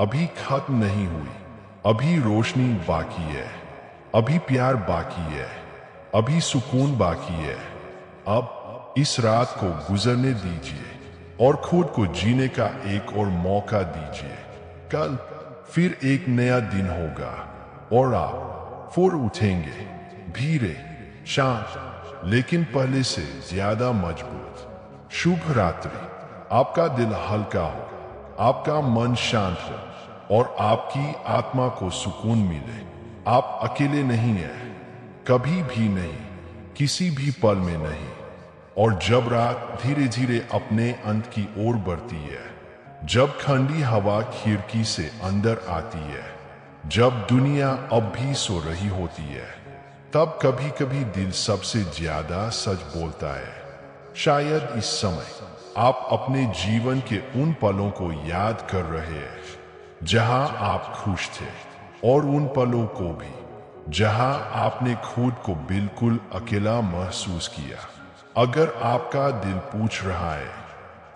अभी खत्म नहीं हुई। अभी रोशनी बाकी है, अभी प्यार बाकी है, अभी सुकून बाकी है। अब इस रात को गुजरने दीजिए और खुद को जीने का एक और मौका दीजिए। कल फिर एक नया दिन होगा और आप फिर उठेंगे, धीरे, शांत, लेकिन पहले से ज्यादा मजबूत। शुभ रात्रि। आपका दिल हल्का हो, आपका मन शांत हो और आपकी आत्मा को सुकून मिले। आप अकेले नहीं हैं, कभी भी नहीं, किसी भी पल में नहीं। और जब रात धीरे धीरे अपने अंत की ओर बढ़ती है, जब ठंडी हवा खिड़की से अंदर आती है, जब दुनिया अब भी सो रही होती है, तब कभी कभी दिल सबसे ज्यादा सच बोलता है। शायद इस समय आप अपने जीवन के उन पलों को याद कर रहे हैं जहां आप खुश थे, और उन पलों को भी जहां आपने खुद को बिल्कुल अकेला महसूस किया। अगर आपका दिल पूछ रहा है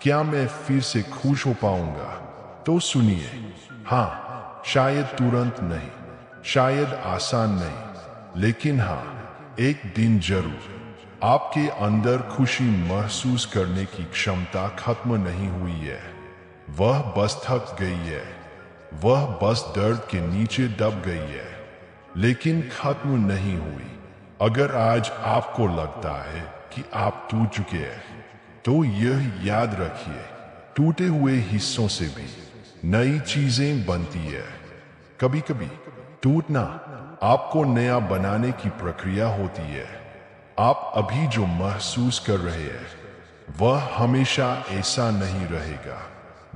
क्या मैं फिर से खुश हो पाऊंगा, तो सुनिए, हाँ, शायद तुरंत नहीं, शायद आसान नहीं, लेकिन हाँ, एक दिन जरूर। आपके अंदर खुशी महसूस करने की क्षमता खत्म नहीं हुई है, वह बस थक गई है, वह बस दर्द के नीचे दब गई है, लेकिन खत्म नहीं हुई। अगर आज आपको लगता है कि आप टूट चुके हैं, तो यह याद रखिए, टूटे हुए हिस्सों से भी नई चीजें बनती है। कभी कभी टूटना आपको नया बनाने की प्रक्रिया होती है। आप अभी जो महसूस कर रहे हैं वह हमेशा ऐसा नहीं रहेगा।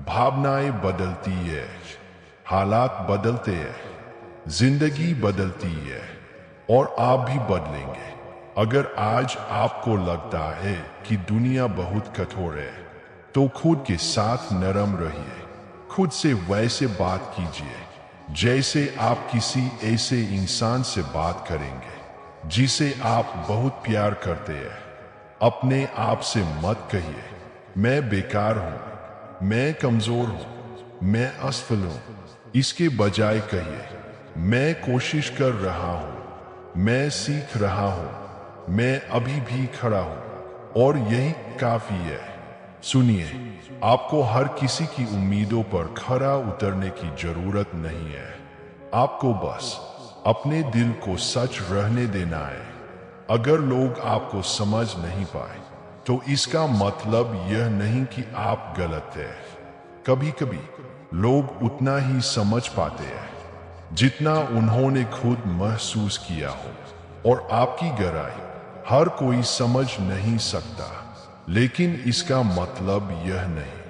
भावनाएं बदलती है, हालात बदलते हैं, जिंदगी बदलती है, और आप भी बदलेंगे। अगर आज आपको लगता है कि दुनिया बहुत कठोर है, तो खुद के साथ नरम रहिए। खुद से वैसे बात कीजिए जैसे आप किसी ऐसे इंसान से बात करेंगे जिसे आप बहुत प्यार करते हैं। अपने आप से मत कहिए मैं बेकार हूं, मैं कमजोर हूं, मैं असफल हूं। इसके बजाय कहिए मैं कोशिश कर रहा हूं, मैं सीख रहा हूं, मैं अभी भी खड़ा हूं, और यही काफी है। सुनिए, आपको हर किसी की उम्मीदों पर खरा उतरने की जरूरत नहीं है। आपको बस अपने दिल को सच रहने देना है। अगर लोग आपको समझ नहीं पाए, तो इसका मतलब यह नहीं कि आप गलत हैं। कभी कभी लोग उतना ही समझ पाते हैं जितना उन्होंने खुद महसूस किया हो, और आपकी गहराई हर कोई समझ नहीं सकता। लेकिन इसका मतलब यह नहीं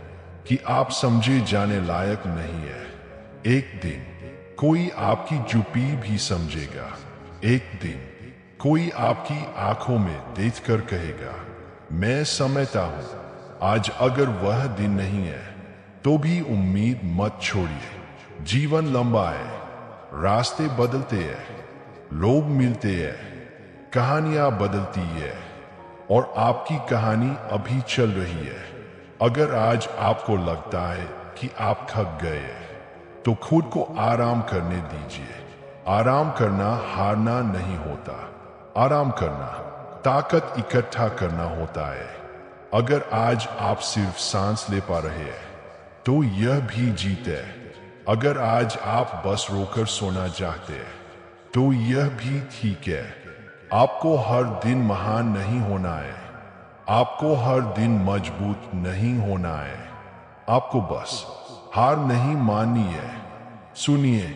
कि आप समझे जाने लायक नहीं है। एक दिन कोई आपकी चुप्पी भी समझेगा। एक दिन कोई आपकी आंखों में देखकर कहेगा मैं समझता हूं। आज अगर वह दिन नहीं है, तो भी उम्मीद मत छोड़िए। जीवन लंबा है, रास्ते बदलते हैं, लोग मिलते हैं, कहानियां बदलती है, और आपकी कहानी अभी चल रही है। अगर आज आपको लगता है कि आप थक गए हैं, तो खुद को आराम करने दीजिए। आराम करना हारना नहीं होता, आराम करना ताकत इकट्ठा करना होता है। अगर आज आप सिर्फ सांस ले पा रहे हैं, तो यह भी जीत है। अगर आज आप बस रोकर सोना चाहते हैं, तो यह भी ठीक है। आपको हर दिन महान नहीं होना है, आपको हर दिन मजबूत नहीं होना है, आपको बस हार नहीं माननी है। सुनिए,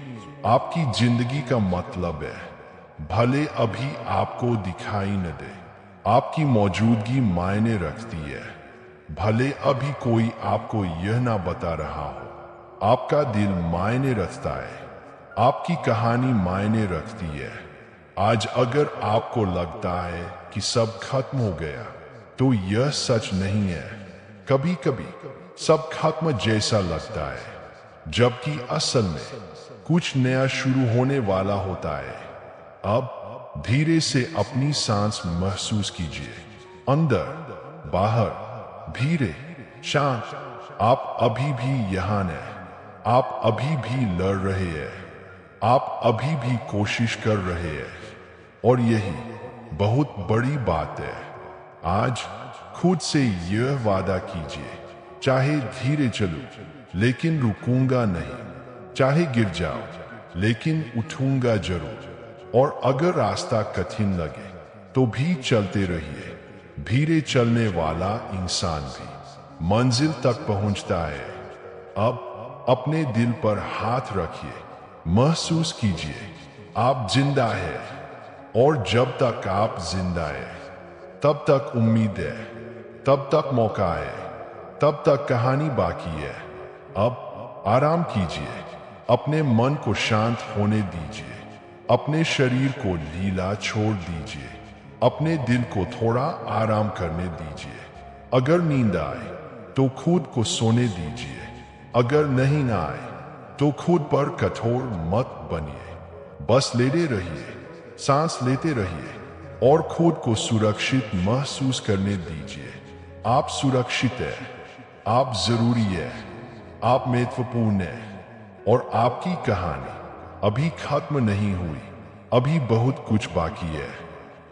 आपकी जिंदगी का मतलब है, भले अभी आपको दिखाई न दे, आपकी मौजूदगी मायने रखती है। भले अभी कोई आपको यह ना बता रहा हो, आपका दिल मायने रखता है, आपकी कहानी मायने रखती है। आज अगर आपको लगता है कि सब खत्म हो गया, तो यह सच नहीं है। कभी कभी सब खत्म जैसा लगता है, जबकि असल में कुछ नया शुरू होने वाला होता है। अब धीरे से अपनी सांस महसूस कीजिए, अंदर बाहर, धीरे, शांत। आप अभी भी यहाँ हैं, आप अभी भी लड़ रहे हैं, आप अभी भी कोशिश कर रहे हैं, और यही बहुत बड़ी बात है। आज खुद से यह वादा कीजिए, चाहे धीरे चलूं लेकिन रुकूंगा नहीं, चाहे गिर जाओ लेकिन उठूंगा जरूर। और अगर रास्ता कठिन लगे तो भी चलते रहिए। धीरे चलने वाला इंसान भी मंजिल तक पहुंचता है। अब अपने दिल पर हाथ रखिए, महसूस कीजिए आप जिंदा हैं, और जब तक आप जिंदा हैं तब तक उम्मीद है, तब तक मौका है, तब तक कहानी बाकी है। अब आराम कीजिए, अपने मन को शांत होने दीजिए, अपने शरीर को ढीला छोड़ दीजिए, अपने दिल को थोड़ा आराम करने दीजिए। अगर नींद आए तो खुद को सोने दीजिए, अगर नहीं ना आए तो खुद पर कठोर मत बनिए। बस लेटे रहिए, सांस लेते रहिए, और खुद को सुरक्षित महसूस करने दीजिए। आप सुरक्षित हैं, आप जरूरी है, आप महत्वपूर्ण हैं, और आपकी कहानी अभी खत्म नहीं हुई। अभी बहुत कुछ बाकी है,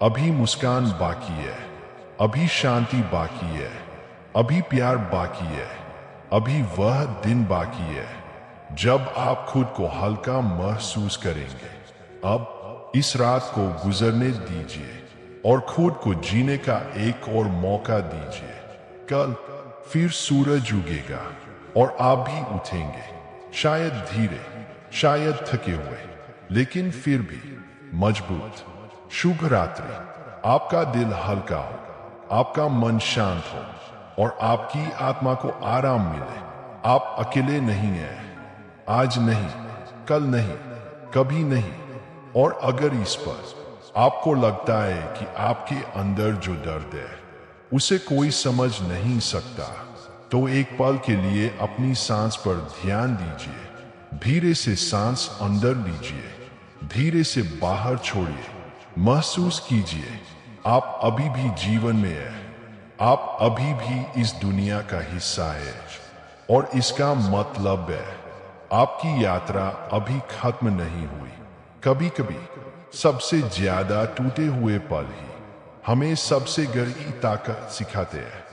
अभी मुस्कान बाकी है, अभी शांति बाकी है, अभी प्यार बाकी है, अभी वह दिन बाकी है जब आप खुद को हल्का महसूस करेंगे। अब इस रात को गुजरने दीजिए और खुद को जीने का एक और मौका दीजिए। कल फिर सूरज उगेगा और आप भी उठेंगे, शायद धीरे, शायद थके हुए, लेकिन फिर भी मजबूत। शुभ रात्रि। आपका दिल हल्का हो, आपका मन शांत हो, और आपकी आत्मा को आराम मिले। आप अकेले नहीं हैं, आज नहीं, कल नहीं, कभी नहीं। और अगर इस पर आपको लगता है कि आपके अंदर जो दर्द है उसे कोई समझ नहीं सकता, तो एक पल के लिए अपनी सांस पर ध्यान दीजिए। धीरे से सांस अंदर लीजिए, धीरे से बाहर छोड़िए। महसूस कीजिए आप अभी भी जीवन में हैं, आप अभी भी इस दुनिया का हिस्सा है, और इसका मतलब है आपकी यात्रा अभी खत्म नहीं हुई। कभी कभी सबसे ज्यादा टूटे हुए पल ही हमें सबसे गहरी ताकत सिखाते हैं।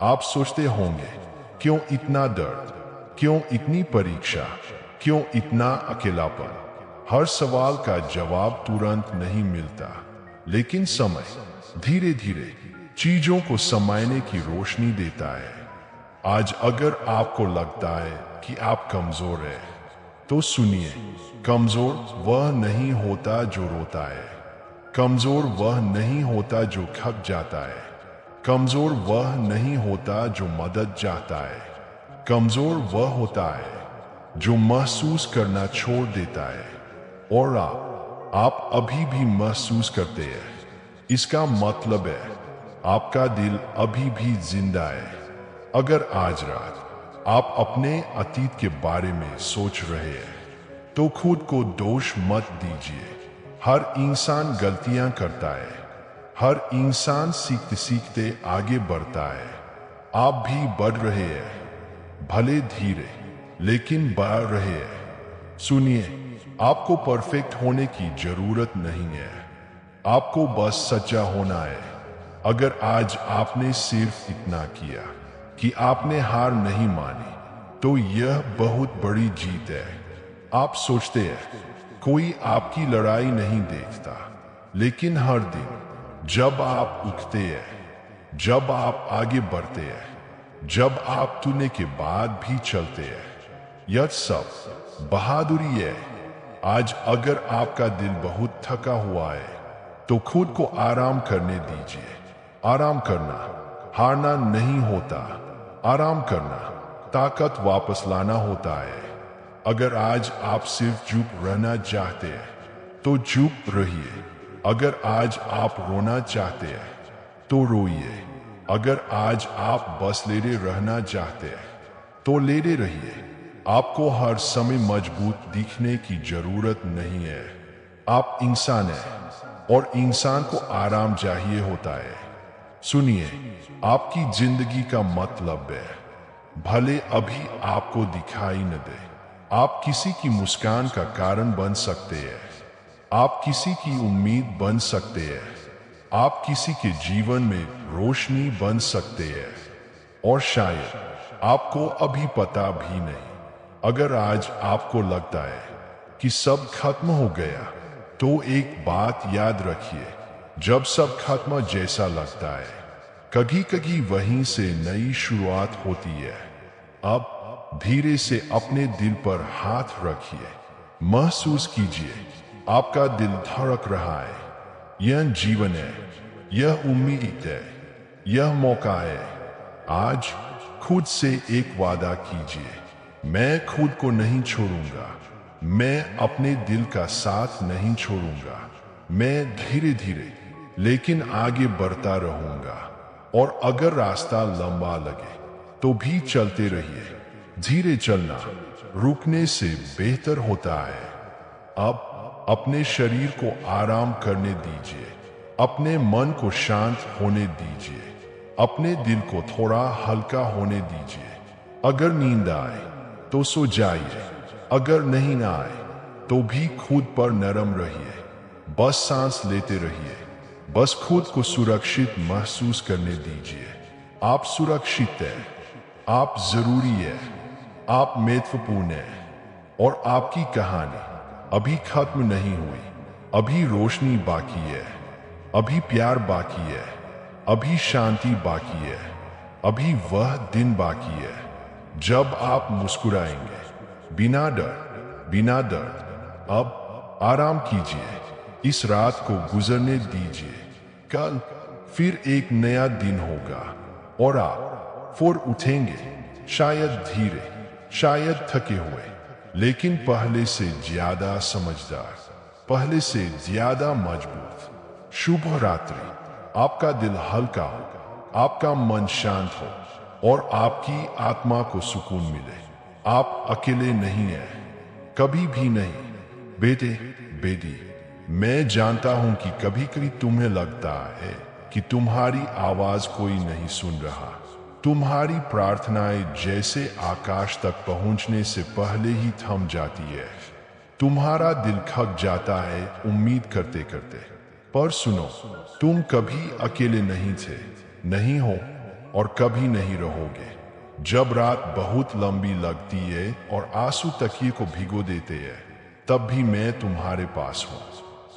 आप सोचते होंगे, क्यों इतना दर्द, क्यों इतनी परीक्षा, क्यों इतना अकेलापन? हर सवाल का जवाब तुरंत नहीं मिलता, लेकिन समय धीरे धीरे चीजों को समझने की रोशनी देता है। आज अगर आपको लगता है कि आप कमजोर हैं, तो सुनिए, कमजोर वह नहीं होता जो रोता है, कमजोर वह नहीं होता जो थक जाता है, कमजोर वह नहीं होता जो मदद चाहता है, कमजोर वह होता है जो महसूस करना छोड़ देता है। और आप अभी भी महसूस करते हैं, इसका मतलब है आपका दिल अभी भी जिंदा है। अगर आज रात आप अपने अतीत के बारे में सोच रहे हैं, तो खुद को दोष मत दीजिए। हर इंसान गलतियां करता है, हर इंसान सीखते सीखते आगे बढ़ता है। आप भी बढ़ रहे हैं, भले धीरे, लेकिन बढ़ रहे हैं। सुनिए, आपको परफेक्ट होने की जरूरत नहीं है, आपको बस सच्चा होना है। अगर आज आपने सिर्फ इतना किया कि आपने हार नहीं मानी, तो यह बहुत बड़ी जीत है। आप सोचते हैं कोई आपकी लड़ाई नहीं देखता, लेकिन हर दिन जब आप उठते हैं, जब आप आगे बढ़ते हैं, जब आप टूटने के बाद भी चलते हैं, यह सब बहादुरी है। आज अगर आपका दिल बहुत थका हुआ है तो खुद को आराम करने दीजिए। आराम करना हारना नहीं होता, आराम करना ताकत वापस लाना होता है। अगर आज आप सिर्फ चुप रहना चाहते हैं तो चुप रहिए। अगर आज आप रोना चाहते हैं तो रोइए। अगर आज आप बस लेटे रहना चाहते हैं तो लेटे रहिए। आपको हर समय मजबूत दिखने की जरूरत नहीं है। आप इंसान हैं और इंसान को आराम चाहिए होता है। सुनिए, आपकी जिंदगी का मतलब है, भले अभी आपको दिखाई न दे, आप किसी की मुस्कान का कारण बन सकते हैं। आप किसी की उम्मीद बन सकते हैं। आप किसी के जीवन में रोशनी बन सकते हैं। और शायद आपको अभी पता भी नहीं। अगर आज आपको लगता है कि सब खत्म हो गया तो एक बात याद रखिए, जब सब खत्म जैसा लगता है कभी कभी वहीं से नई शुरुआत होती है। अब धीरे से अपने दिल पर हाथ रखिए। महसूस कीजिए आपका दिल धड़क रहा है। यह जीवन है, यह उम्मीद है, यह मौका है। आज खुद से एक वादा कीजिए, मैं खुद को नहीं छोड़ूंगा। मैं अपने दिल का साथ नहीं छोड़ूंगा। मैं धीरे धीरे लेकिन आगे बढ़ता रहूंगा। और अगर रास्ता लंबा लगे तो भी चलते रहिए। धीरे चलना रुकने से बेहतर होता है। अब अपने शरीर को आराम करने दीजिए। अपने मन को शांत होने दीजिए। अपने दिल को थोड़ा हल्का होने दीजिए। अगर नींद आए तो सो जाइए। अगर नहीं ना आए तो भी खुद पर नरम रहिए। बस सांस लेते रहिए। बस खुद को सुरक्षित महसूस करने दीजिए। आप सुरक्षित हैं। आप जरूरी है। आप महत्वपूर्ण हैं। और आपकी कहानी अभी खत्म नहीं हुई। अभी रोशनी बाकी है। अभी प्यार बाकी है। अभी शांति बाकी है। अभी वह दिन बाकी है जब आप मुस्कुराएंगे बिना डर, बिना दर्द। अब आराम कीजिए। इस रात को गुजरने दीजिए। कल फिर एक नया दिन होगा और आप फिर उठेंगे, शायद धीरे, शायद थके हुए, लेकिन पहले से ज्यादा समझदार, पहले से ज्यादा मजबूत। शुभ रात्रि। आपका दिल हल्का हो, आपका मन शांत हो और आपकी आत्मा को सुकून मिले। आप अकेले नहीं हैं, कभी भी नहीं। बेटे, बेटी, मैं जानता हूं कि कभी कभी तुम्हें लगता है कि तुम्हारी आवाज कोई नहीं सुन रहा। तुम्हारी प्रार्थनाएं जैसे आकाश तक पहुंचने से पहले ही थम जाती है। तुम्हारा दिल थक जाता है उम्मीद करते करते। पर सुनो, तुम कभी अकेले नहीं थे, नहीं हो और कभी नहीं रहोगे। जब रात बहुत लंबी लगती है और आंसू तकिए को भिगो देते हैं, तब भी मैं तुम्हारे पास हूँ।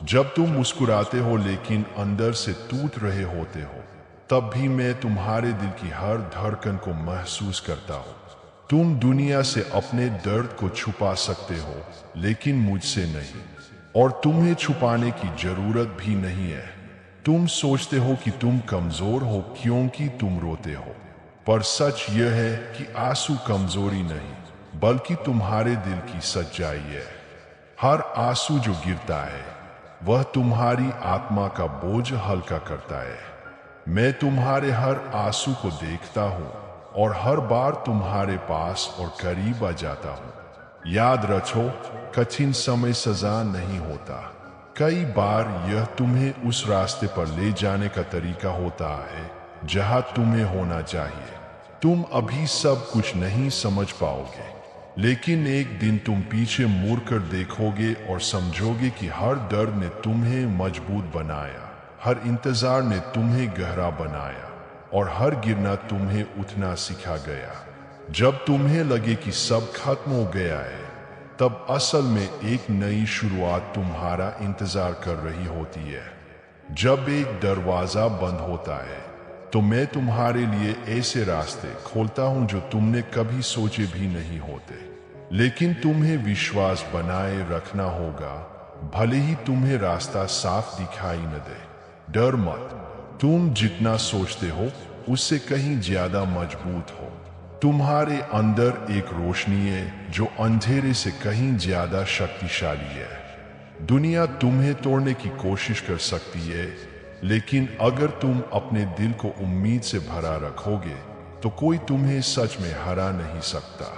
जब तुम मुस्कुराते हो लेकिन अंदर से टूट रहे होते हो, तब भी मैं तुम्हारे दिल की हर धड़कन को महसूस करता हूँ। तुम दुनिया से अपने दर्द को छुपा सकते हो लेकिन मुझसे नहीं, और तुम्हें छुपाने की जरूरत भी नहीं है। तुम सोचते हो कि तुम कमजोर हो क्योंकि तुम रोते हो, पर सच यह है कि आंसू कमजोरी नहीं बल्कि तुम्हारे दिल की सच्चाई है। हर आंसू जो गिरता है वह तुम्हारी आत्मा का बोझ हल्का करता है। मैं तुम्हारे हर आंसू को देखता हूँ और हर बार तुम्हारे पास और करीब आ जाता हूँ। याद रखो, कठिन समय सजा नहीं होता। कई बार यह तुम्हें उस रास्ते पर ले जाने का तरीका होता है जहां तुम्हें होना चाहिए। तुम अभी सब कुछ नहीं समझ पाओगे, लेकिन एक दिन तुम पीछे मुड़कर देखोगे और समझोगे कि हर दर्द ने तुम्हें मजबूत बनाया, हर इंतजार ने तुम्हें गहरा बनाया और हर गिरना तुम्हें उठना सिखा गया। जब तुम्हें लगे कि सब खत्म हो गया है, तब असल में एक नई शुरुआत तुम्हारा इंतजार कर रही होती है। जब एक दरवाजा बंद होता है तो मैं तुम्हारे लिए ऐसे रास्ते खोलता हूं जो तुमने कभी सोचे भी नहीं होते। लेकिन तुम्हें विश्वास बनाए रखना होगा, भले ही तुम्हें रास्ता साफ दिखाई न दे। डर मत, तुम जितना सोचते हो उससे कहीं ज्यादा मजबूत हो। तुम्हारे अंदर एक रोशनी है जो अंधेरे से कहीं ज्यादा शक्तिशाली है। दुनिया तुम्हें तोड़ने की कोशिश कर सकती है, लेकिन अगर तुम अपने दिल को उम्मीद से भरा रखोगे तो कोई तुम्हें सच में हरा नहीं सकता।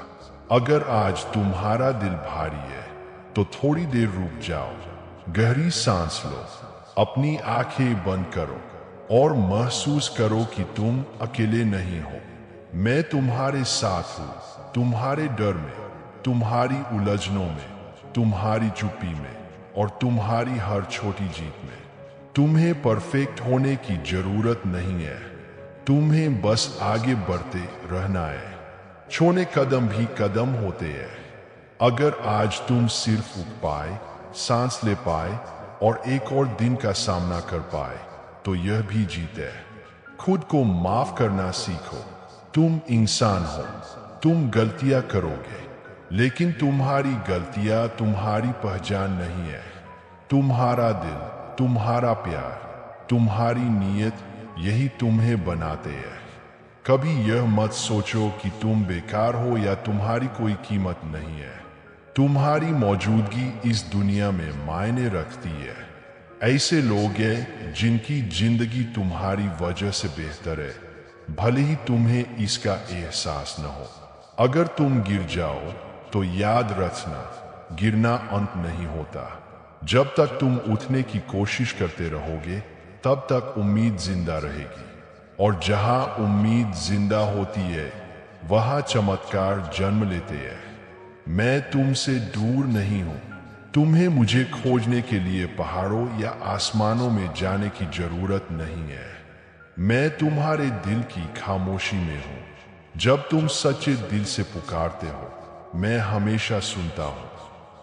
अगर आज तुम्हारा दिल भारी है तो थोड़ी देर रुक जाओ, गहरी सांस लो, अपनी आंखें बंद करो और महसूस करो कि तुम अकेले नहीं हो। मैं तुम्हारे साथ हूं, तुम्हारे डर में, तुम्हारी उलझनों में, तुम्हारी चुप्पी में और तुम्हारी हर छोटी जीत में। तुम्हें परफेक्ट होने की जरूरत नहीं है, तुम्हें बस आगे बढ़ते रहना है। छोटे कदम भी कदम होते हैं। अगर आज तुम सिर्फ उठ पाए, सांस ले पाए और एक और दिन का सामना कर पाए तो यह भी जीत है। खुद को माफ करना सीखो। तुम इंसान हो, तुम गलतियां करोगे, लेकिन तुम्हारी गलतियां तुम्हारी पहचान नहीं है। तुम्हारा दिल, तुम्हारा प्यार, तुम्हारी नीयत, यही तुम्हें बनाते हैं। कभी यह मत सोचो कि तुम बेकार हो या तुम्हारी कोई कीमत नहीं है। तुम्हारी मौजूदगी इस दुनिया में मायने रखती है। ऐसे लोग हैं जिनकी जिंदगी तुम्हारी वजह से बेहतर है, भले ही तुम्हें इसका एहसास न हो। अगर तुम गिर जाओ तो याद रखना, गिरना अंत नहीं होता। जब तक तुम उठने की कोशिश करते रहोगे तब तक उम्मीद जिंदा रहेगी, और जहां उम्मीद जिंदा होती है वहां चमत्कार जन्म लेते हैं। मैं तुमसे दूर नहीं हूं। तुम्हें मुझे खोजने के लिए पहाड़ों या आसमानों में जाने की जरूरत नहीं है। मैं तुम्हारे दिल की खामोशी में हूं। जब तुम सच्चे दिल से पुकारते हो मैं हमेशा सुनता हूं।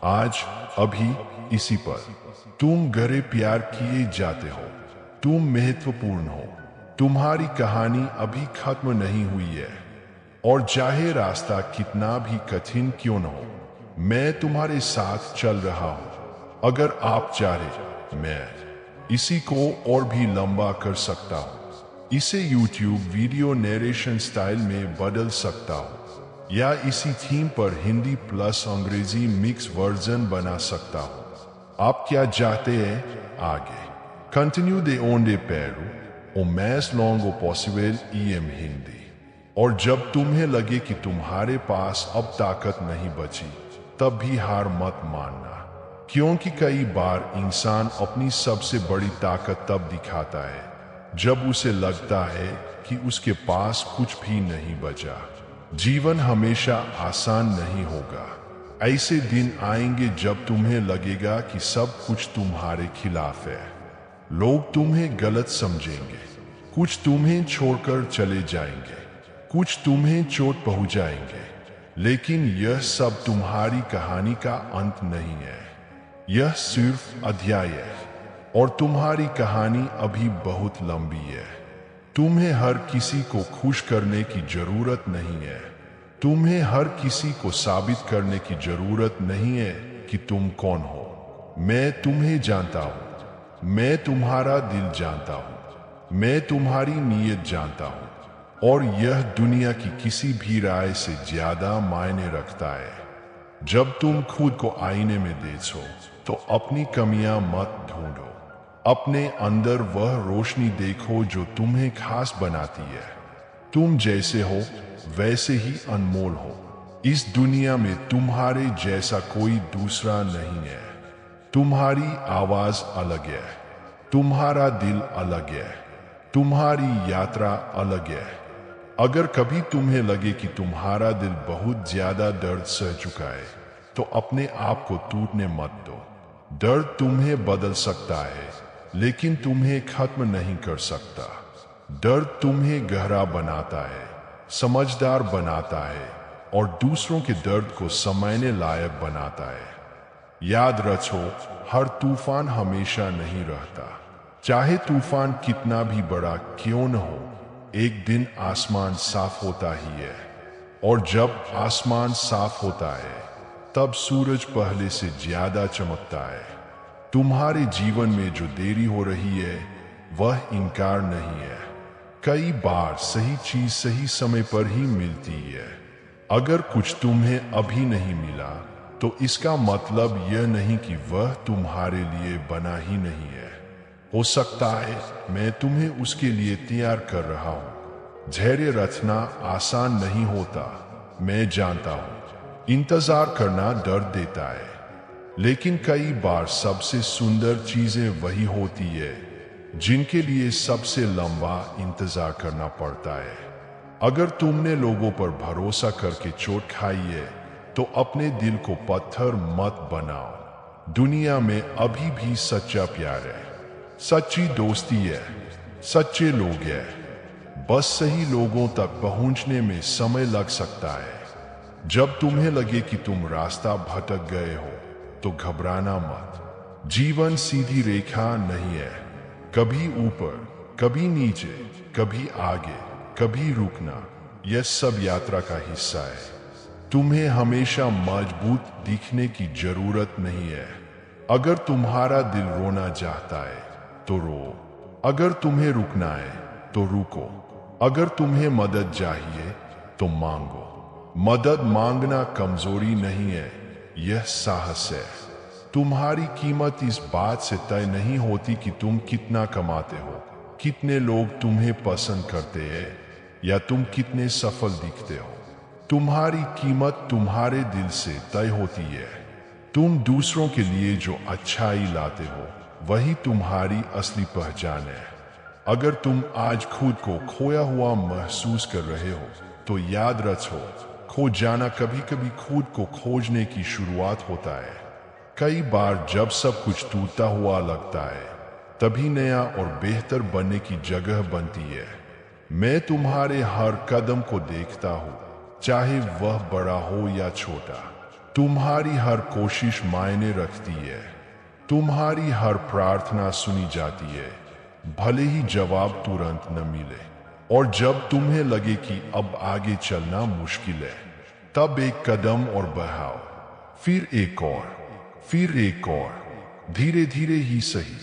आज, अभी, इसी पर तुम गहरे प्यार किए जाते हो। तुम महत्वपूर्ण हो। तुम्हारी कहानी अभी खत्म नहीं हुई है, और चाहे रास्ता कितना भी कठिन क्यों न हो, मैं तुम्हारे साथ चल रहा हूं। अगर आप चाहे मैं इसी को और भी लंबा कर सकता हूं। इसे YouTube वीडियो नरेशन स्टाइल में बदल सकता हूं, या इसी थीम पर हिंदी प्लस अंग्रेजी मिक्स वर्जन बना सकता हूं। आप क्या चाहते हैं आगे? Continue de onde pero o más longo possible em Hindi. और जब तुम्हें लगे कि तुम्हारे पास अब ताकत नहीं बची, तब भी हार मत मानना, क्योंकि कई बार इंसान अपनी सबसे बड़ी ताकत तब दिखाता है जब उसे लगता है कि उसके पास कुछ भी नहीं बचा। जीवन हमेशा आसान नहीं होगा। ऐसे दिन आएंगे जब तुम्हें लगेगा कि सब कुछ तुम्हारे खिलाफ है। लोग तुम्हें गलत समझेंगे, कुछ तुम्हें छोड़कर चले जाएंगे, कुछ तुम्हें चोट पहुंचाएंगे, लेकिन यह सब तुम्हारी कहानी का अंत नहीं है। यह सिर्फ अध्याय है, और तुम्हारी कहानी अभी बहुत लंबी है। तुम्हें हर किसी को खुश करने की जरूरत नहीं है। तुम्हें हर किसी को साबित करने की जरूरत नहीं है कि तुम कौन हो। मैं तुम्हें जानता हूं, मैं तुम्हारा दिल जानता हूं, मैं तुम्हारी नीयत जानता हूं, और यह दुनिया की किसी भी राय से ज्यादा मायने रखता है। जब तुम खुद को आईने में देखो तो अपनी कमियां मत ढूंढो, अपने अंदर वह रोशनी देखो जो तुम्हें खास बनाती है। तुम जैसे हो वैसे ही अनमोल हो। इस दुनिया में तुम्हारे जैसा कोई दूसरा नहीं है। तुम्हारी आवाज अलग है, तुम्हारा दिल अलग है, तुम्हारी यात्रा अलग है। अगर कभी तुम्हें लगे कि तुम्हारा दिल बहुत ज्यादा दर्द सह चुका है, तो अपने आप को टूटने मत दो। दर्द तुम्हें बदल सकता है, लेकिन तुम्हें खत्म नहीं कर सकता। दर्द तुम्हें गहरा बनाता है, समझदार बनाता है, और दूसरों के दर्द को समझने लायक बनाता है। याद रखो, हर तूफान हमेशा नहीं रहता। चाहे तूफान कितना भी बड़ा क्यों न हो, एक दिन आसमान साफ होता ही है। और जब आसमान साफ होता है तब सूरज पहले से ज्यादा चमकता है। तुम्हारे जीवन में जो देरी हो रही है वह इनकार नहीं है। कई बार सही चीज सही समय पर ही मिलती है। अगर कुछ तुम्हें अभी नहीं मिला तो इसका मतलब यह नहीं कि वह तुम्हारे लिए बना ही नहीं है। हो सकता है मैं तुम्हें उसके लिए तैयार कर रहा हूं। धैर्य रखना आसान नहीं होता, मैं जानता हूं। इंतजार करना दर्द देता है, लेकिन कई बार सबसे सुंदर चीजें वही होती है जिनके लिए सबसे लंबा इंतजार करना पड़ता है। अगर तुमने लोगों पर भरोसा करके चोट खाई है तो अपने दिल को पत्थर मत बनाओ। दुनिया में अभी भी सच्चा प्यार है, सच्ची दोस्ती है, सच्चे लोग हैं। बस सही लोगों तक पहुंचने में समय लग सकता है। जब तुम्हें लगे कि तुम रास्ता भटक गए हो तो घबराना मत। जीवन सीधी रेखा नहीं है, कभी ऊपर, कभी नीचे, कभी आगे, कभी रुकना, यह सब यात्रा का हिस्सा है। तुम्हें हमेशा मजबूत दिखने की जरूरत नहीं है। अगर तुम्हारा दिल रोना चाहता है तो रो। अगर तुम्हें रुकना है तो रुको। अगर तुम्हें मदद चाहिए तो मांगो। मदद मांगना कमजोरी नहीं है, यह साहस है। तुम्हारी कीमत इस बात से तय नहीं होती कि तुम कितना कमाते हो, कितने लोग तुम्हें पसंद करते हैं या तुम कितने सफल दिखते हो। तुम्हारी कीमत तुम्हारे दिल से तय होती है। तुम दूसरों के लिए जो अच्छाई लाते हो वही तुम्हारी असली पहचान है। अगर तुम आज खुद को खोया हुआ महसूस कर रहे हो तो याद रखो, खो जाना कभी कभी खुद को खोजने की शुरुआत होता है। कई बार जब सब कुछ टूटता हुआ लगता है तभी नया और बेहतर बनने की जगह बनती है। मैं तुम्हारे हर कदम को देखता हूँ, चाहे वह बड़ा हो या छोटा। तुम्हारी हर कोशिश मायने रखती है। तुम्हारी हर प्रार्थना सुनी जाती है, भले ही जवाब तुरंत न मिले। और जब तुम्हें लगे कि अब आगे चलना मुश्किल है तब एक कदम और बढ़ाओ, फिर एक और, फिर एक और। धीरे धीरे ही सही,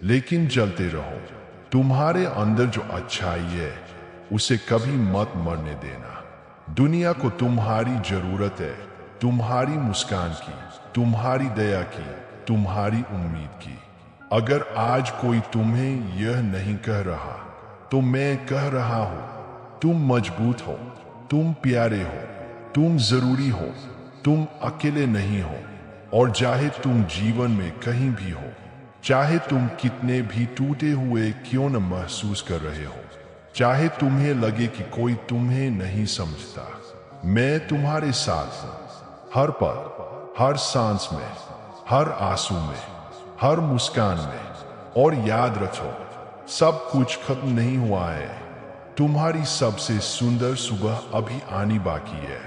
लेकिन चलते रहो। तुम्हारे अंदर जो अच्छाई है उसे कभी मत मरने देना। दुनिया को तुम्हारी जरूरत है, तुम्हारी मुस्कान की, तुम्हारी दया की, तुम्हारी उम्मीद की। अगर आज कोई तुम्हें यह नहीं कह रहा तो मैं कह रहा हूं, तुम मजबूत हो, तुम प्यारे हो, तुम जरूरी हो, तुम अकेले नहीं हो। और चाहे तुम जीवन में कहीं भी हो, चाहे तुम कितने भी टूटे हुए क्यों न महसूस कर रहे हो, चाहे तुम्हें लगे कि कोई तुम्हें नहीं समझता, मैं तुम्हारे साथ हूं। हर पल, हर सांस में, हर आंसू में, हर मुस्कान में। और याद रखो, सब कुछ खत्म नहीं हुआ है। तुम्हारी सबसे सुंदर सुबह अभी आनी बाकी है।